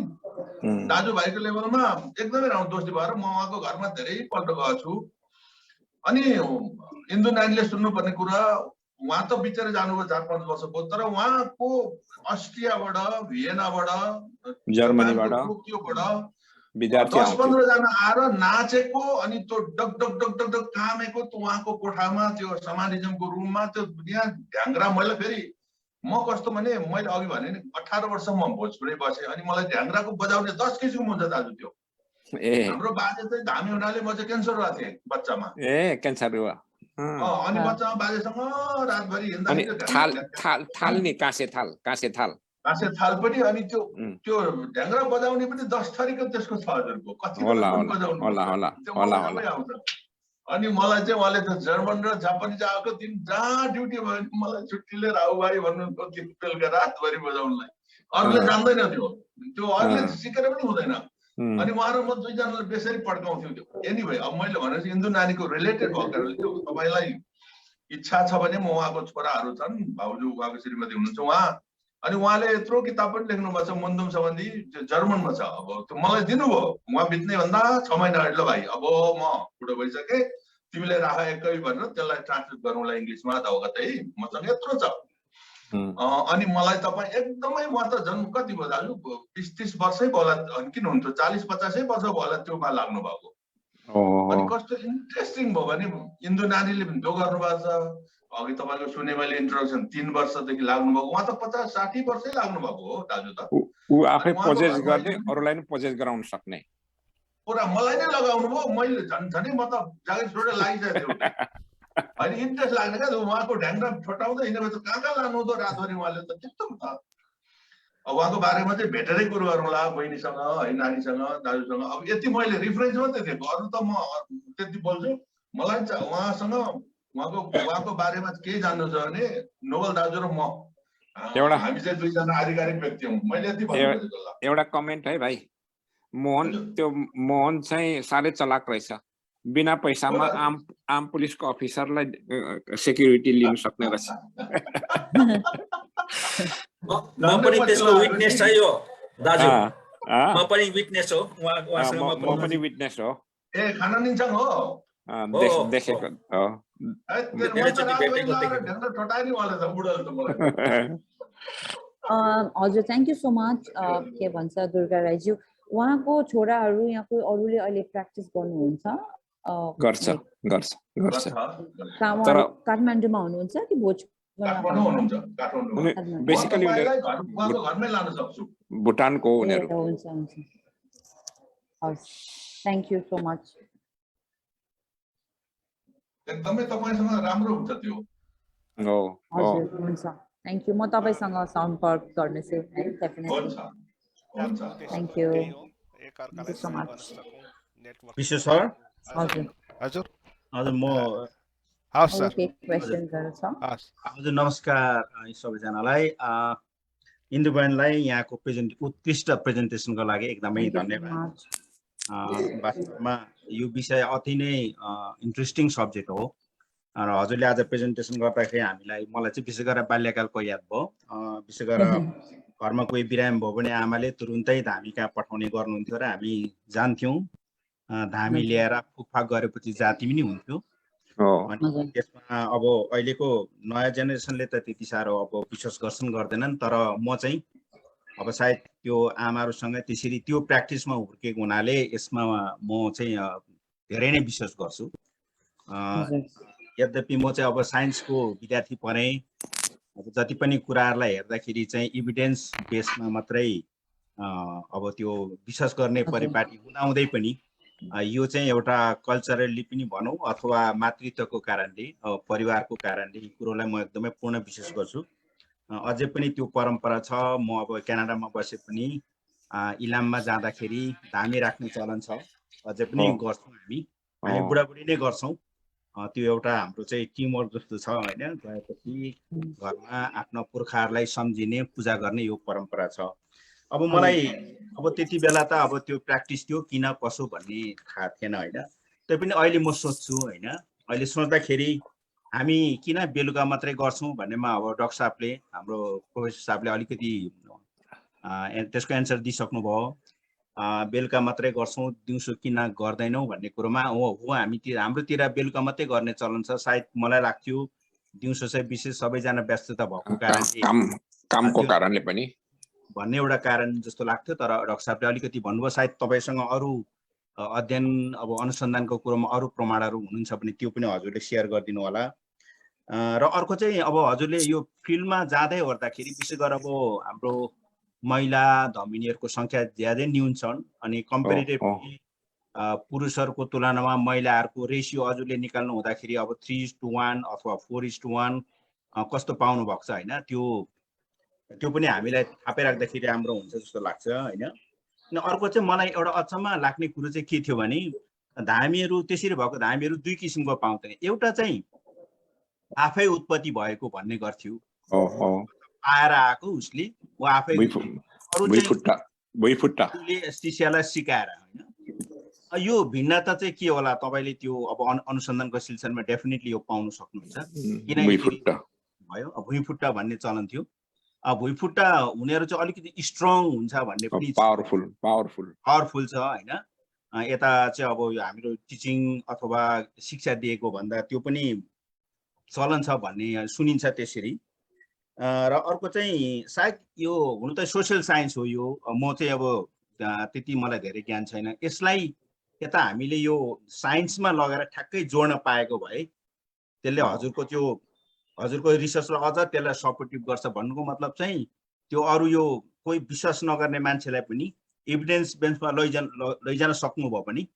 दाजुभाइको लेभलमा एकदमै राम्रो दोस्ती भएर म उहाँको घरमा धेरैपल्ट गएको छु। अनि इन्दु नानीले सुन्नुपर्ने कुरा, उहाँ त बिचरा जानुभयो 4-5 वर्षको, तर उहाँको अस्ट्रियाबाट, भियनाबाट, जर्मनीबाट, टोकियोबाट 10-15 जना आएर नाचेको, अनि त्यो डक डक डक डक डक कामेको त्यो उहाँको कोठामा, त्यो समानिजमको रुममा, त्यो यहाँ ढ्याङ्ग्रा। मैले फेरि म कस्तो भने, मैले अघि भने नि 18 वर्ष म भोजपुरै बसेँ, अनि मलाई ढ्याङ्ग्राको बजाउने 10 किसिम हुन्छ दाजु। त्यो हाम्रो बाजे चाहिँ धामी हुनाले म चाहिँ क्यान्सर भएको थिएँ बच्चामा। क्यान्सर हो। अनि बच्चामा बाजेसँग रातभरि हिँड्दा थाल नि काँसे थाल पनि, अनि त्यो ढ्याङ्ग्रा बजाउने पनि 10 थरीको त्यसको छ हजुरको, कति आउँछ। अनि मलाई चाहिँ उहाँले त जर्मन र जापानिज आएको दिन जहाँ ड्युटी भयो भने मलाई छुट्टी लिएर आऊ भाइ भन्नुहुन्थ्यो, दिन बेलुका रातभरि बजाउनलाई। अरूले जान्दैन त्यो अरूले सिकेर पनि हुँदैन। अनि उहाँ र म दुईजनाले बेसरी पड्काउँथ्यौँ त्यो। एनिवे, अब मैले भनेपछि इन्दु नानीको रिलेटेड भएको कारणले त्यो तपाईँलाई इच्छा छ भने म उहाँको छोराहरू छन्, भाउजू उहाँको श्रीमती हुनुहुन्छ उहाँ, अनि उहाँले यत्रो किताब पनि लेख्नु भएको छ मन्दुम सम्बन्धी, जर्मनमा छ। अब त्यो मलाई दिनुभयो, उहाँ बित्ने भन्दा 6 महिना अगाडि, ल भाइ अब म बुढो भइसकेँ, तिमीले राख एकै भनेर त्यसलाई ट्रान्सलेट गर्नुलाई इङ्ग्लिसमा दाउगतै मसँग यत्रो छ। अनि मलाई तपाईँ एकदमै म त झन् कति भयो दाजु 20-30 वर्षै होला किन हुन्थ्यो 40-50 वर्ष भयो त्योमा लाग्नु भएको अनि कस्तो इन्ट्रेस्टिङ भयो भने इन्दु नानीले पनि त्यो गर्नुभएको छ अघि तपाईँको सुने मैले इन्ट्रोडक्सन 3 वर्षदेखि लाग्नु भएको उहाँ त 50-60 वर्षै लाग्नु भएको हो दाजु त ऊ आफै प्रोजेक्ट गर्ने अरूलाई पनि प्रोजेक्ट गराउन सक्ने पुरा मलाई नै लगाउनु भयो मैले झन् म त जागिर छोडेर लागिसकेको थिएँ होइन इन्ट्रेस्ट लाग्ने क्या उहाँको ढ्याङ्ग्रा छोटाउँदै हिँडेको त कहाँ लानुहुँदो रातभरि उहाँले त त्यस्तो त उहाँको बारेमा चाहिँ भेटेरै कुरो गरौँला बहिनीसँग है नानीसँग दाजुसँग अब यति मैले रिफरेन्स मात्रै दिएको अरू त म त्यति बोल्छु मलाई चाहिँ उहाँको बारेमा केही जान्नु छ भने नोबल दाजु र म हामी चाहिँ दुईजना आधिकारिक व्यक्ति हौँ मैले यति भन्नु एउटा कमेन्ट है भाइ मोहन चाहिँ साह्रै चलाक रहेछ बिना पैसामा आम पुलिसको अफिसरलाई सेक्युरिटी लिन सक्ने रहेछ म पनि त्यसको विटनेस छ यो दाजु म पनि विटनेस हो उहाँसँग म पनि विटनेस हो ए खाना निन्छ हो देखेको हो हजुर थ्याङ्क यू सो मच के भन्छ दुर्गा राईज्यू उहाँको छोराहरू यहाँ कोही अरूले अहिले प्र्याक्टिस गर्नुहुन्छ गर्छ काठमाडौँमा हुनुहुन्छ कि बेसिकली भुटानको उनीहरू हुन्छ थ्याङ्क यू सो मच एकदमै तपाईसँग राम्रो हुन्छ त्यो हजुर हुन्छ थ्याङ्क यू म तपाईँसँग सम्पर्क गर्नेछु है definitely thank you so much विश्व सर हजुर हजुर हजुर म हजुर नमस्कार सबैजनालाई इन्दु बहिनीलाई यहाँको उत्कृष्ट प्रेजेन्टेसनको लागि एकदमै धन्यवाद वास्तवमा यो विषय अति नै इन्ट्रेस्टिङ सब्जेक्ट हो र हजुरले आज प्रेजेन्टेसन गर्दाखेरि हामीलाई मलाई चाहिँ विशेष गरेर बाल्यकालको याद भयो विशेष गरेर घरमा कोही बिरामी भयो भने आमाले तुरुन्तै धामी कहाँ पठाउने गर्नुहुन्थ्यो र हामी जान्थ्यौँ धामी ल्याएर फुकफाक गरेपछि जाति पनि हुन्थ्यो अनि त्यसमा अब अहिलेको नयाँ जेनेरेसनले त त्यति साह्रो अब विश्वास गर्छन् गर्दैनन् तर म चाहिँ अब सायद त्यो आमाहरूसँग त्यसरी त्यो प्र्याक्टिसमा हुर्केको हुनाले यसमा म चाहिँ धेरै नै विश्वास गर्छु यद्यपि म चाहिँ अब साइन्सको विद्यार्थी परेँ अब जति पनि कुराहरूलाई हेर्दाखेरि चाहिँ इभिडेन्स बेसमा मात्रै अब त्यो विश्वास गर्ने परिपाटी हुँदाहुँदै पनि यो चाहिँ एउटा कल्चरली पनि भनौँ अथवा मातृत्वको कारणले परिवारको कारणले यी कुरोलाई म एकदमै पूर्ण विश्वास गर्छु अझै पनि त्यो परम्परा छ म अब क्यानाडामा बसे पनि इलाममा जाँदाखेरि धामी राख्ने चलन छ अझै पनि गर्छौँ हामी बुढाबुढी नै गर्छौँ त्यो एउटा हाम्रो चाहिँ टिमवर्क जस्तो छ होइन गएपछि घरमा आफ्नो पुर्खाहरूलाई सम्झिने पूजा गर्ने यो परम्परा छ अब मलाई अब त्यति बेला त अब त्यो प्र्याक्टिस थियो किन कसो भन्ने थाहा थिएन होइन तैपनि अहिले म सोध्छु होइन अहिले सोच्दाखेरि हामी किन बेलुका मात्रै गर्छौँ भन्नेमा अब डाक्टर साहबले हाम्रो प्रोफेसर साहबले अलिकति त्यसको एन्सर दिइसक्नुभयो बेलुका मात्रै गर्छौँ दिउँसो किन गर्दैनौँ भन्ने कुरोमा हो हाम्रोतिर बेलुका मात्रै गर्ने चलन छ सायद मलाई लाग्थ्यो दिउँसो चाहिँ विशेष सबैजना व्यस्तता भएको कारणले कामको कारणले पनि भन्ने एउटा कारण जस्तो लाग्थ्यो तर डाक्टर साहबले अलिकति भन्नुभयो सायद तपाईँसँग अरू अध्ययन अब अनुसन्धानको कुरोमा अरू प्रमाणहरू हुनुहुन्छ भने त्यो पनि हजुरले सेयर गरिदिनु होला र अर्को चाहिँ अब हजुरले यो फिल्डमा जाँदै ओर्दाखेरि विशेष गरेर अब हाम्रो महिला धमिनीहरूको सङ्ख्या ज्यादै न्यून छन् अनि कम्पेरिटिभली पुरुषहरूको तुलनामा महिलाहरूको रेसियो हजुरले निकाल्नु हुँदाखेरि अब 3:1 अथवा 4:1 कस्तो पाउनु भएको छ होइन त्यो पनि हामीलाई थापै राख्दाखेरि राम्रो हुन्छ जस्तो लाग्छ होइन अनि अर्को चाहिँ मलाई एउटा अचम्म लाग्ने कुरो चाहिँ के थियो भने धामीहरू त्यसरी भएको धामीहरू दुई किसिमको पाउँदैन एउटा चाहिँ आफै उत्पत्ति भएको भन्ने गर्थ्यो आएर आएको उसले ऊ आफै शिष्यलाई सिकाएर होइन यो भिन्नता चाहिँ के होला तपाईँले त्यो अब अनुसन्धानको सिलसिलामा डेफिनेटली यो पाउन सक्नुहुन्छ किनकि भयो भुइँफुट्टा भन्ने चलन थियो भुइँफुट्टा हुनेहरू चाहिँ अलिकति स्ट्रङ हुन्छ भन्ने पनि पावरफुल छ होइन यता चाहिँ अब हाम्रो टिचिङ अथवा शिक्षा दिएको भन्दा त्यो पनि चलन छ भन्ने सुनिन्छ त्यसरी र अर्को चाहिँ सायद यो हुनु त सोसियल साइन्स हो यो म चाहिँ अब त्यति मलाई धेरै ज्ञान छैन यसलाई यता हामीले यो साइन्समा लगेर ठ्याक्कै जोड्न पाएको भए त्यसले हजुरको रिसर्चलाई अझ त्यसलाई सपोर्टिभ गर्छ भन्नुको मतलब चाहिँ त्यो अरू यो कोही विश्वास नगर्ने मान्छेलाई पनि एभिडेन्स बेन्समा लैजान सक्नुभयो भने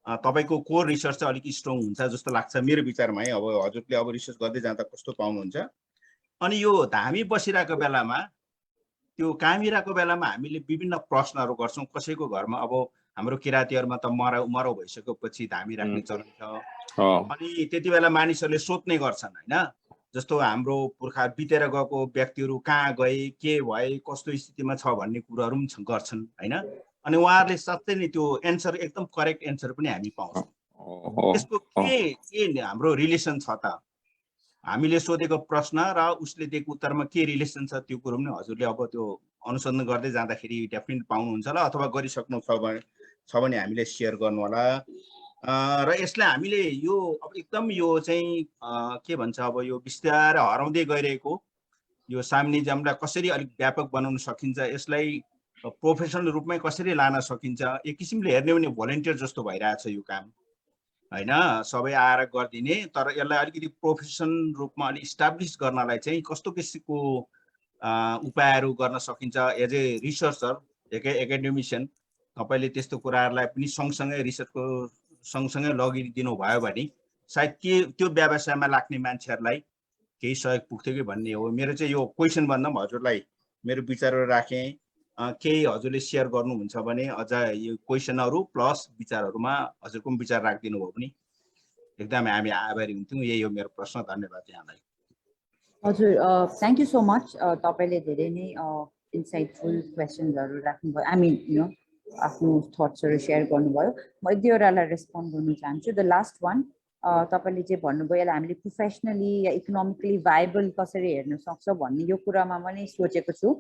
तपाईको कोर रिसर्च चाहिँ अलिक स्ट्रङ हुन्छ जस्तो लाग्छ मेरो विचारमा है अब हजुरले अब रिसर्च गर्दै जाँदा कस्तो पाउनुहुन्छ अनि यो धामी बसिरहेको बेलामा त्यो कामिरहेको बेलामा हामीले विभिन्न प्रश्नहरू गर्छौं कसैको घरमा अब हाम्रो किरातीहरुमा त मराउ भइसकेपछि धामी राख्ने चलन छ अनि त्यति बेला मानिसहरूले सोध्ने गर्छन् हैन जस्तो हाम्रो पुर्खा बितेर गएको व्यक्तिहरू कहाँ गए के भए कस्तो स्थितिमा छ भन्ने कुराहरू पनि गर्छन् हैन अनि उहाँहरूले साथै नै त्यो एन्सर एकदम करेक्ट एन्सर पनि हामी पाउँछौं त्यसको के हाम्रो रिलेसन छ त हामीले सोधेको प्रश्न र उसले दिएको उत्तरमा के रिलेसन छ त्यो कुरो पनि हजुरले अब त्यो अनुसन्धान गर्दै जाँदाखेरि डेफिनेट पाउनुहुन्छ होला अथवा गरिसक्नु छ भने हामीले शेयर गर्नु होला र यसलाई हामीले यो अब एकदम यो चाहिँ के भन्छ अब यो बिस्तारै हराउँदै गइरहेको यो साम्यनिजमलाई कसरी अलिक व्यापक बनाउन सकिन्छ यसलाई प्रोफेसनल रूपमै कसरी लान सकिन्छ एक किसिमले हेर्ने भने भोलिन्टियर जस्तो भइरहेछ यो काम हैन सबै आएर गर्दिने तर यसलाई अलिकति प्रोफेसन रूपमा अलि इस्टाब्लिश गर्नलाई चाहिँ कस्तो किसिमको उपायहरू गर्न सकिन्छ एज ए रिसर्चर एकाडेमिशियन तपाईले त्यस्तो कुराहरुलाई पनि सँगसँगै रिसर्चको सँगसँगै लगिदिनु भयो भने सायद त्यो व्यवसायमा लाग्ने मान्छेहरुलाई केही सहयोग पुग्थ्यो कि भन्ने हो मेरो चाहिँ यो क्वेशन भन्दा पनि हजुरलाई मेरो विचारहरु राखे केही हजुरले शेयर गर्नुहुन्छ भने अझ यो क्वेशनहरु प्लस विचारहरुमा हजुरको पनि विचार राखिदिनु भयो भने एकदमै हामी आभारी हुन्थ्यौं यही हो मेरो प्रश्न धन्यवाद यहाँलाई हजुर थ्यांक यू सो मच तपाईले धेरै नै इन्साइटफुल क्वेशन्सहरु राख्नुभयो आई मिन यु नो आफ्नो थट्सहरु शेयर गर्नुभयो म एक दुईवटालाई रेस्पोन्ड गर्न चाहन्छु द लास्ट वान तपाईले जे भन्नुभयो यसलाई हामीले प्रोफेसनली या इकोनोमिकली भाइबल कसरी हेर्न सक्छ भन्ने यो कुरामा पनि सोचेको छु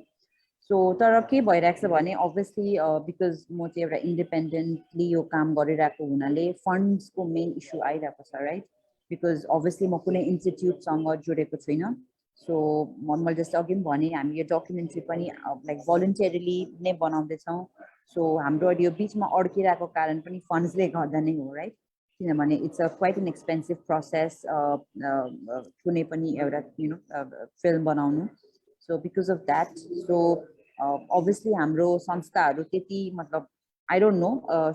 सो तर के भइरहेको छ भने अभियसली बिकज म चाहिँ एउटा इन्डिपेन्डेन्टली यो काम गरिरहेको हुनाले फन्ड्सको मेन इस्यु आइरहेको छ राइट बिकज अभियसली म कुनै इन्स्टिट्युटसँग जोडेको छुइनँ सो मैले जस्तो अघि पनि भने हामी यो डकुमेन्ट्री पनि लाइक भलन्टियरली नै बनाउँदैछौँ सो हाम्रो यो बिचमा अड्किरहेको कारण पनि फन्ड्सले गर्दा नै हो राइट किनभने it's a quite an expensive process कुनै पनि एउटा यु नो फिल्म बनाउनु so because of that so obviously हाम्रो संस्थाहरू त्यति मतलब I don't know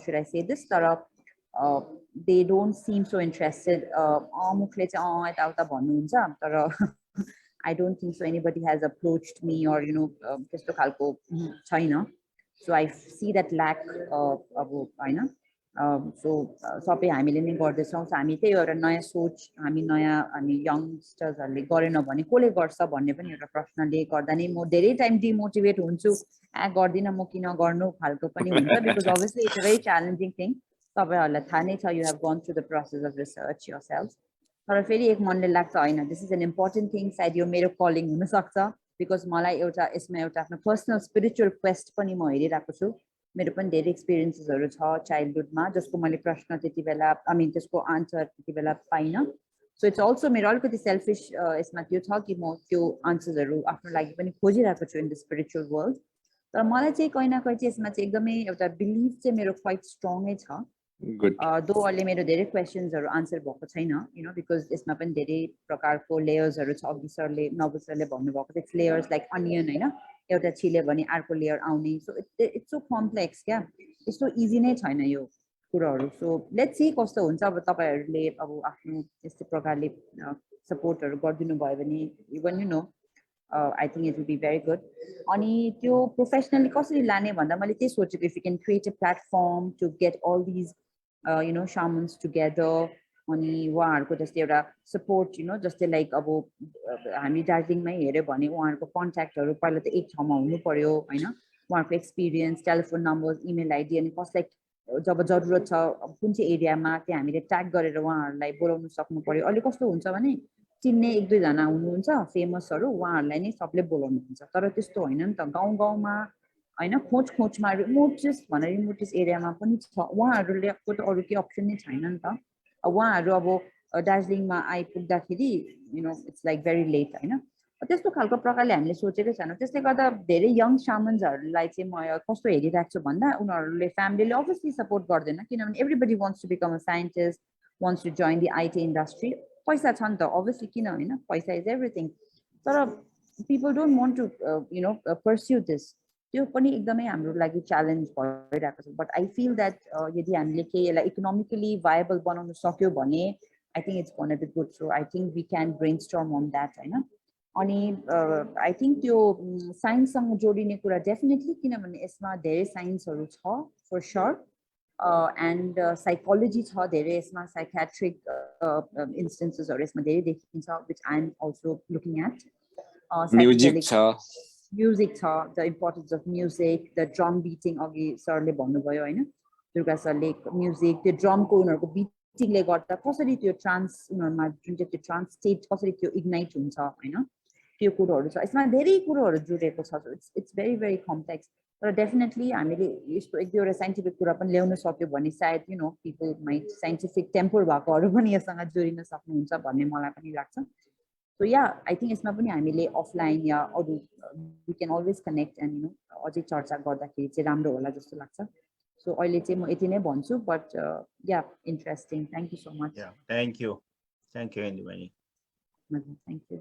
should I say this तर they don't seem so interested मुखले चाहिँ यताउता भन्नुहुन्छ तर I don't think so anybody has approached me or you know त्यस्तो खालको छैन so I see that lack अब हैन so सबै हामीले नै गर्दैछौँ हामी त्यही एउटा नयाँ सोच हामी यंगस्टर्सहरूले गरेन भने कसले गर्छ भन्ने पनि एउटा प्रश्नले गर्दा नै म धेरै टाइम डिमोटिभेट हुन्छु गर्दिन म किन गर्नु खालको पनि हुन्छ because obviously it's a very challenging thing तपाईहरुलाई थाहा नै छ you have gone through the process of research yourselves तर फेरि एक मनले लाग्छ हैन this is an important thing सायद यो मेरो कलिङ हुन सक्छ बिकज मलाई एउटा यसमा एउटा आफ्नो पर्सनल स्पिरिचुअल क्वेस्ट पनि म हेरिरहेको छु मेरो पनि धेरै एक्सपिरियन्सेसहरु छ चाइल्डहुडमा जसको मैले प्रश्न त्यति बेला आई मिन त्यसको आन्सर त्यति बेला पाइन सो इट्स अल्सो मेरो अलिकति सेल्फिस यसमा त्यो छ कि म त्यो आन्सर्सहरु आफ्नो लागि पनि खोजिरहेको छु इन द स्पिरिचुअल वर्ल्ड तर मलाई चाहिँ कहीं न कहीं यसमा चाहिँ एकदमै एउटा बिलिभ चाहिँ मेरो क्वाइट स्ट्रङै छ दो अहिले मेरो धेरै क्वेशन्सहरु आन्सर भएको छैन यु नो बिकज यसमा पनि धेरै प्रकारको लेयर्सहरु छ अघि सरले नवु सरले भन्नुभएको छ इट्स लेयर्स लाइक अनियन हैन एउटा छिले भने अर्को लेयर आउने सो इट्स सो कम्प्लेक्स क्या यस्तो इजी नै छैन यो कुराहरु सो लेट्स सी कस्तो हुन्छ अब तपाईहरुले अब आफ्नो यस्तो प्रकारले सपोर्टहरु गर्दिनु भयो भने even you know I think it will be very good. अनि त्यो प्रोफेसनली कसरी लाने भन्दा मैले त्यही सोचेको if you can create a platform to get all these you know shamans together अनि उहाँहरुको जस्तै एउटा सपोर्ट यु नो जस्तै लाइक अब हामी दार्जिलिङमै हेर्यो भने उहाँहरुको कन्ट्याक्टहरु पहिला त एक ठाउँमा हुनु पर्यो हैन उहाँहरुको experience telephone number email ID अनि कसलाई जब जरुरत छ कुन चाहिँ एरियामा त्यहाँ हामीले ट्याग गरेर उहाँहरुलाई बोलाउन सक्नु पर्यो अहिले कस्तो हुन्छ भने चिन्ने एक दुई जना हुनुहुन्छ फेमसहरु उहाँहरुलाई नै सबले बोलाउनुहुन्छ तर त्यस्तो हैन नि त गाउँ गाउँमा हैन खोजमा रिमोटेस्ट भनेर रिमोटेस्ट एरियामा पनि छ उहाँहरुले त अरु के अप्सन नै छैन नि त उहाँहरु अब दार्जिलिङमा आइपुग्दाखेरि you know it's like very late हैन त्यस्तो खालको प्रकारले हामीले सोचेकै छैनौँ त्यसले गर्दा धेरै यङ शामन्सहरूलाई चाहिँ म कस्तो हेरिरहेको छु भन्दा उनीहरूले फ्यामिलीले अभियसली सपोर्ट गर्दैन किनभने everybody wants to become a scientist wants to join the IT industry पैसा छ नि त अभियसली किन होइन पैसा इज एभ्रिथिङ तर people don't want to pursue this त्यो पनि एकदमै हाम्रो लागि च्यालेन्ज भइरहेको छ बट आई फिल द्याट यदि हामीले केही यसलाई इकोनोमिकली भायबल बनाउन सक्यो भने I think it's gonna be good so I think we can brainstorm on that होइन अनि आई थिङ्क त्यो साइन्ससँग जोडिने कुरा डेफिनेटली किनभने यसमा धेरै साइन्सहरू छ फर स्योर एन्ड साइकोलोजी छ धेरै यसमा साइकेट्रिक इन्स्टेन्सेसहरू यसमा धेरै देखिन्छ which I am also looking at music छ the importance of music the drum beating अघि सरले भन्नुभयो होइन दुर्गा सरले म्युजिक त्यो ड्रमको उनीहरूको बिटिङले गर्दा कसरी त्यो ट्रान्स उनीहरूमा जुन चाहिँ त्यो ट्रान्स स्टेट कसरी त्यो इग्नाइट हुन्छ होइन त्यो कुरोहरू छ यसमा धेरै कुरोहरू जोडिएको छ इट्स भेरी भेरी कम्प्लेक्स तर डेफिनेटली हामीले यस्तो एक दुईवटा साइन्टिफिक कुरा पनि ल्याउन सक्यो भने सायद you know people might scientific temper भएकोहरू पनि यससँग जोडिन सक्नुहुन्छ भन्ने मलाई पनि लाग्छ सो या आई थिङ्क यसमा पनि हामीले अफलाइन या अरू we can always connect and you know अझै चर्चा गर्दाखेरि चाहिँ राम्रो होला जस्तो लाग्छ सो अहिले चाहिँ म यति नै भन्छु but yeah interesting thank you so much thank you Indu बहिनी थ्याङ्क यू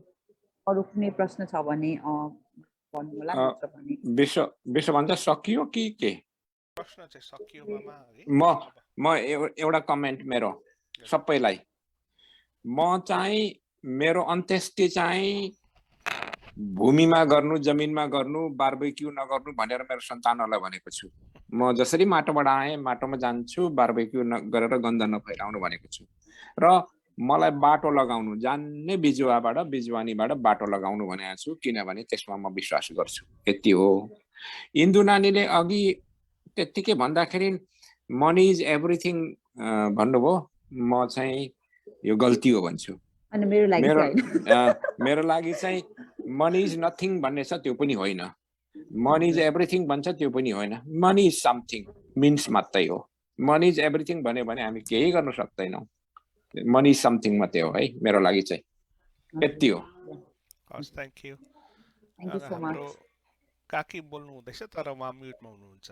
अरू कुनै प्रश्न छ भने भन्नु होला नत्र भने विश्व भन्छ सकियो कि के प्रश्न चाहिँ सकियो मामा म एउटा कमेन्ट मेरो सबैलाई म चाहिँ मेरो अन्त्येष्टि चाहिँ भूमिमा गर्नु जमिनमा गर्नु बारबेक्यू नगर्नु भनेर मेरो सन्तानहरूलाई भनेको छु म जसरी माटोबाट आएँ माटोमा जान्छु बारबेक्यू गरेर गन्ध नफैलाउनु भनेको छु र मलाई बाटो लगाउनु जान्ने बिजुवानीबाट बाटो लगाउनु भनेको छु किनभने त्यसमा म विश्वास गर्छु यति हो इन्दु नानीले अघि त्यतिकै भन्दाखेरि मनी इज एभ्रिथिङ भन्नुभयो म चाहिँ यो गल्ती हो भन्छु मेरो लागि चाहिँ मनी इज नथिङ भन्ने छ त्यो पनि होइन मनी इज एभ्रिथिङ भन्छ त्यो पनि होइन मनी इज समथिङ मिन्स मात्रै हो मनी इज एभ्रिथिङ भन्यो भने हामी केही गर्न सक्दैनौँ मनी इज समथिङ मात्रै हो है मेरो लागि चाहिँ यति हो थ्याङ्क यू हाम्रो काकी बोल्नु हुँदैछ तर उहाँ म्युटमा हुनुहुन्छ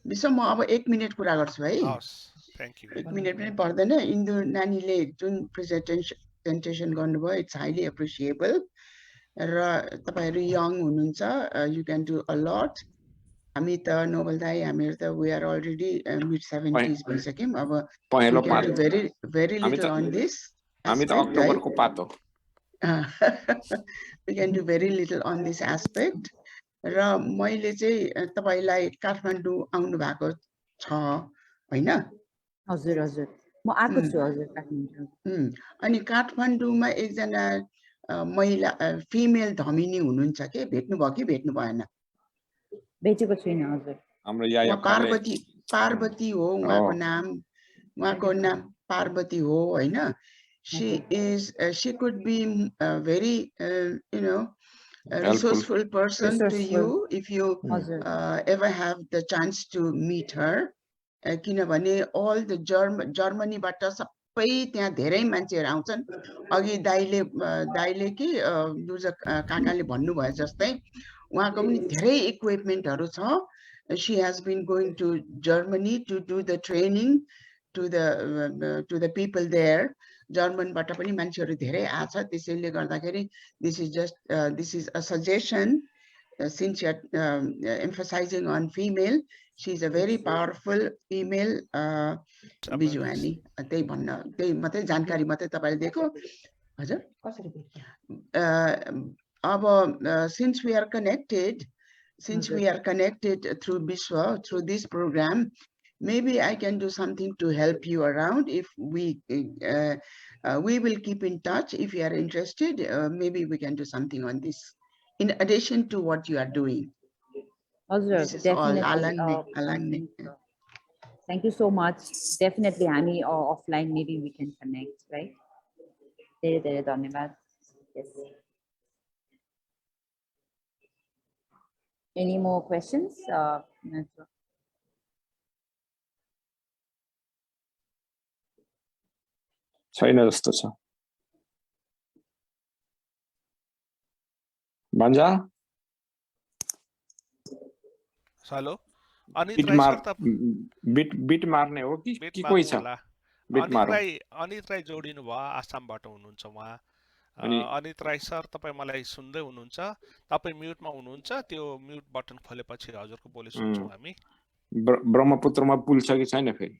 विश्व म अब 1 मिनट कुरा गर्छु है 1 मिनट पनि पर्दैन इन्दु नानीले जुन प्रेजेन्टेसन गर्नुभयो इट्स हाइली एप्रिसिएबल र तपाईहरु यङ हुनुहुन्छ you can do a lot हामी त नोबल दाइ हामीहरु त we are already mid 70s भइसक्यौं अब पहेँलो पात very little on this हामी त अक्टोबरको पात हो we can do very little on this aspect र मैले चाहिँ तपाईलाई काठमाडौँ आउनु भएको छ हैन हजुर हजुर म आएको छु हजुर काठमाडौँ अनि काठमाडौँमा एकजना महिला फिमेल धमिनी हुनुहुन्छ के भेट्नु भयो कि भेट्नु भएन भेटेको छैन हजुर हाम्रो याया पार्वती हो उहाँको नाम पार्वती हो हैन she could be very you know a resourceful person to you if you ever have the chance to meet her किनभने all the जर्मनीबाट सबै त्यहाँ धेरै मान्छेहरु आउँछन् अघि दाइले कि काकाले भन्नु भयो जस्तै उहाँको पनि धेरै इक्विपमेन्टहरु छ she has been going to Germany to do the training to the people there जर्मनबाट पनि मान्छेहरु धेरै आछ त्यसैले गर्दाखेरि this is a suggestion since you are emphasizing on female she is a very powerful female बिजुवानी त्यही मात्रै जानकारी मात्रै तपाईले दिएको हजुर अब since we are connected through Bishwa through this program maybe I can do something to help you around if we will keep in touch if you are interested maybe we can do something on this in addition to what you are doing this is all alangni thank you so much definitely हामी offline maybe we can connect right धेरै धन्यवाद yes any more questions छैन जस्तो छ भन्छ hello Anit Rai sir त beet मार्ने हो कि कोही छ अनित राई जोडिनु भयो आसामबाट हुनुहुन्छ उहाँ अनित राई सर तपाईँ मलाई सुन्दै हुनुहुन्छ तपाईँ म्युटमा हुनुहुन्छ त्यो म्युट बटन खोलेपछि हजुरको बोली सुन्छौँ हामी ब्रह्मपुत्रमा पुल छ कि छैन फेरि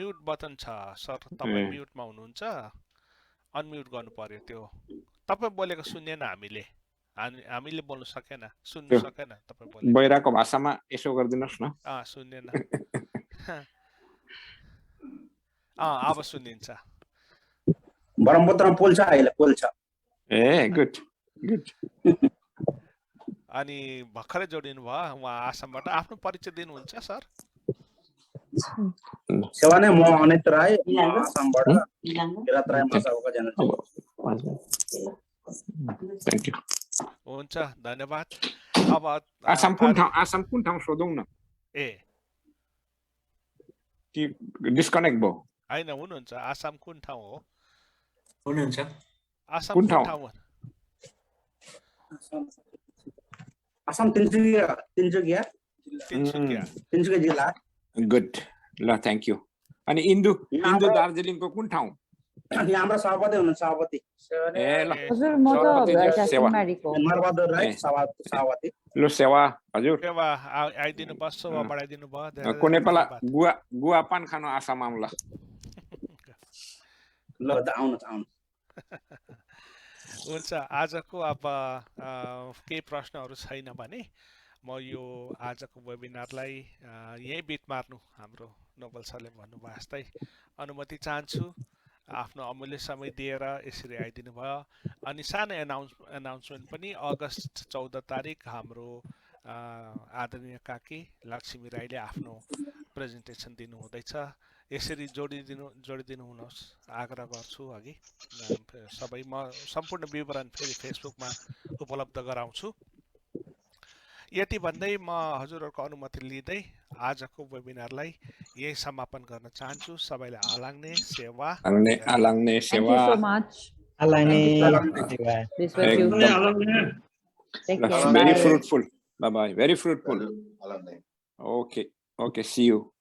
म्युट बटन छ सर तपाईँ म्युटमा हुनुहुन्छ अनम्युट गर्नु पर्यो त्यो तपाईँ बोलेको सुनेन हामीले बोल्नु सकेन सुन्नु सकेन तपाईँ बोले बहिराको भाषामा यसो गरिदिनुहोस् न सुनेन अब सुनिन्छ ब्रह्मपुत्रमा पुल छ अहिले पुल छ गुड अनि भर्खरै जोडिनु भयो उहाँ आसामबाट आफ्नो परिचय दिनुहुन्छ सर सेवा नै म अनित राई आसामबाट किरात राई मासाको जन्म थ्यांक यू हुन्छ धन्यवाद अब आसाम कुन ठाउँ सोधौँ न कि डिस्कनेक्ट भयो हैन हुनुहुन्छ आसाम कुन ठाउँ हो हुनुहुन्छ आसाम कुन ठाउँ आसाम तिनसुकिया जिल्ला गुड ल थ्यांक यू अनि इन्दु दार्जिलिङको कुन ठाउँ यहाँ हाम्रो सभापति हुनुहुन्छ सभापति हजुर म त काठमाडौँको नरबहादुर राई सभापति लो सेवा हजुर सेवा आइदिनु भयो सेवा बढाइदिनु भयो कुनै बेला गुवा पान खान आसाम आउँला ल आउनु हुन्छ आजको अब केही प्रश्नहरू छैन भने म यो आजको वेबिनारलाई यही बिट मार्नु हाम्रो नोबल सरले भन्नुभयो जस्तै अनुमति चाहन्छु आफ्नो अमूल्य समय दिएर यसरी आइदिनु भयो अनि सानो एनाउन्समेन्ट पनि अगस्त 14 तारिक हाम्रो आदरणीय काकी लक्ष्मी राईले आफ्नो प्रेजेन्टेसन दिनु हुँदैछ यसरी जोडिदिनु हुनुहोस् आग्रह गर्छु अघि सबै म सम्पूर्ण विवरण फेरि फेसबुकमा उपलब्ध गराउँछु यति भन्दै म हजुरहरूको अनुमति लिँदै आजको वेबिनारलाई यही समापन गर्न चाहन्छु सबैलाई आलाङ्ने सेवा Thank you so much. This was you. Very fruitful. Bye bye. Very fruitful. Okay. See you.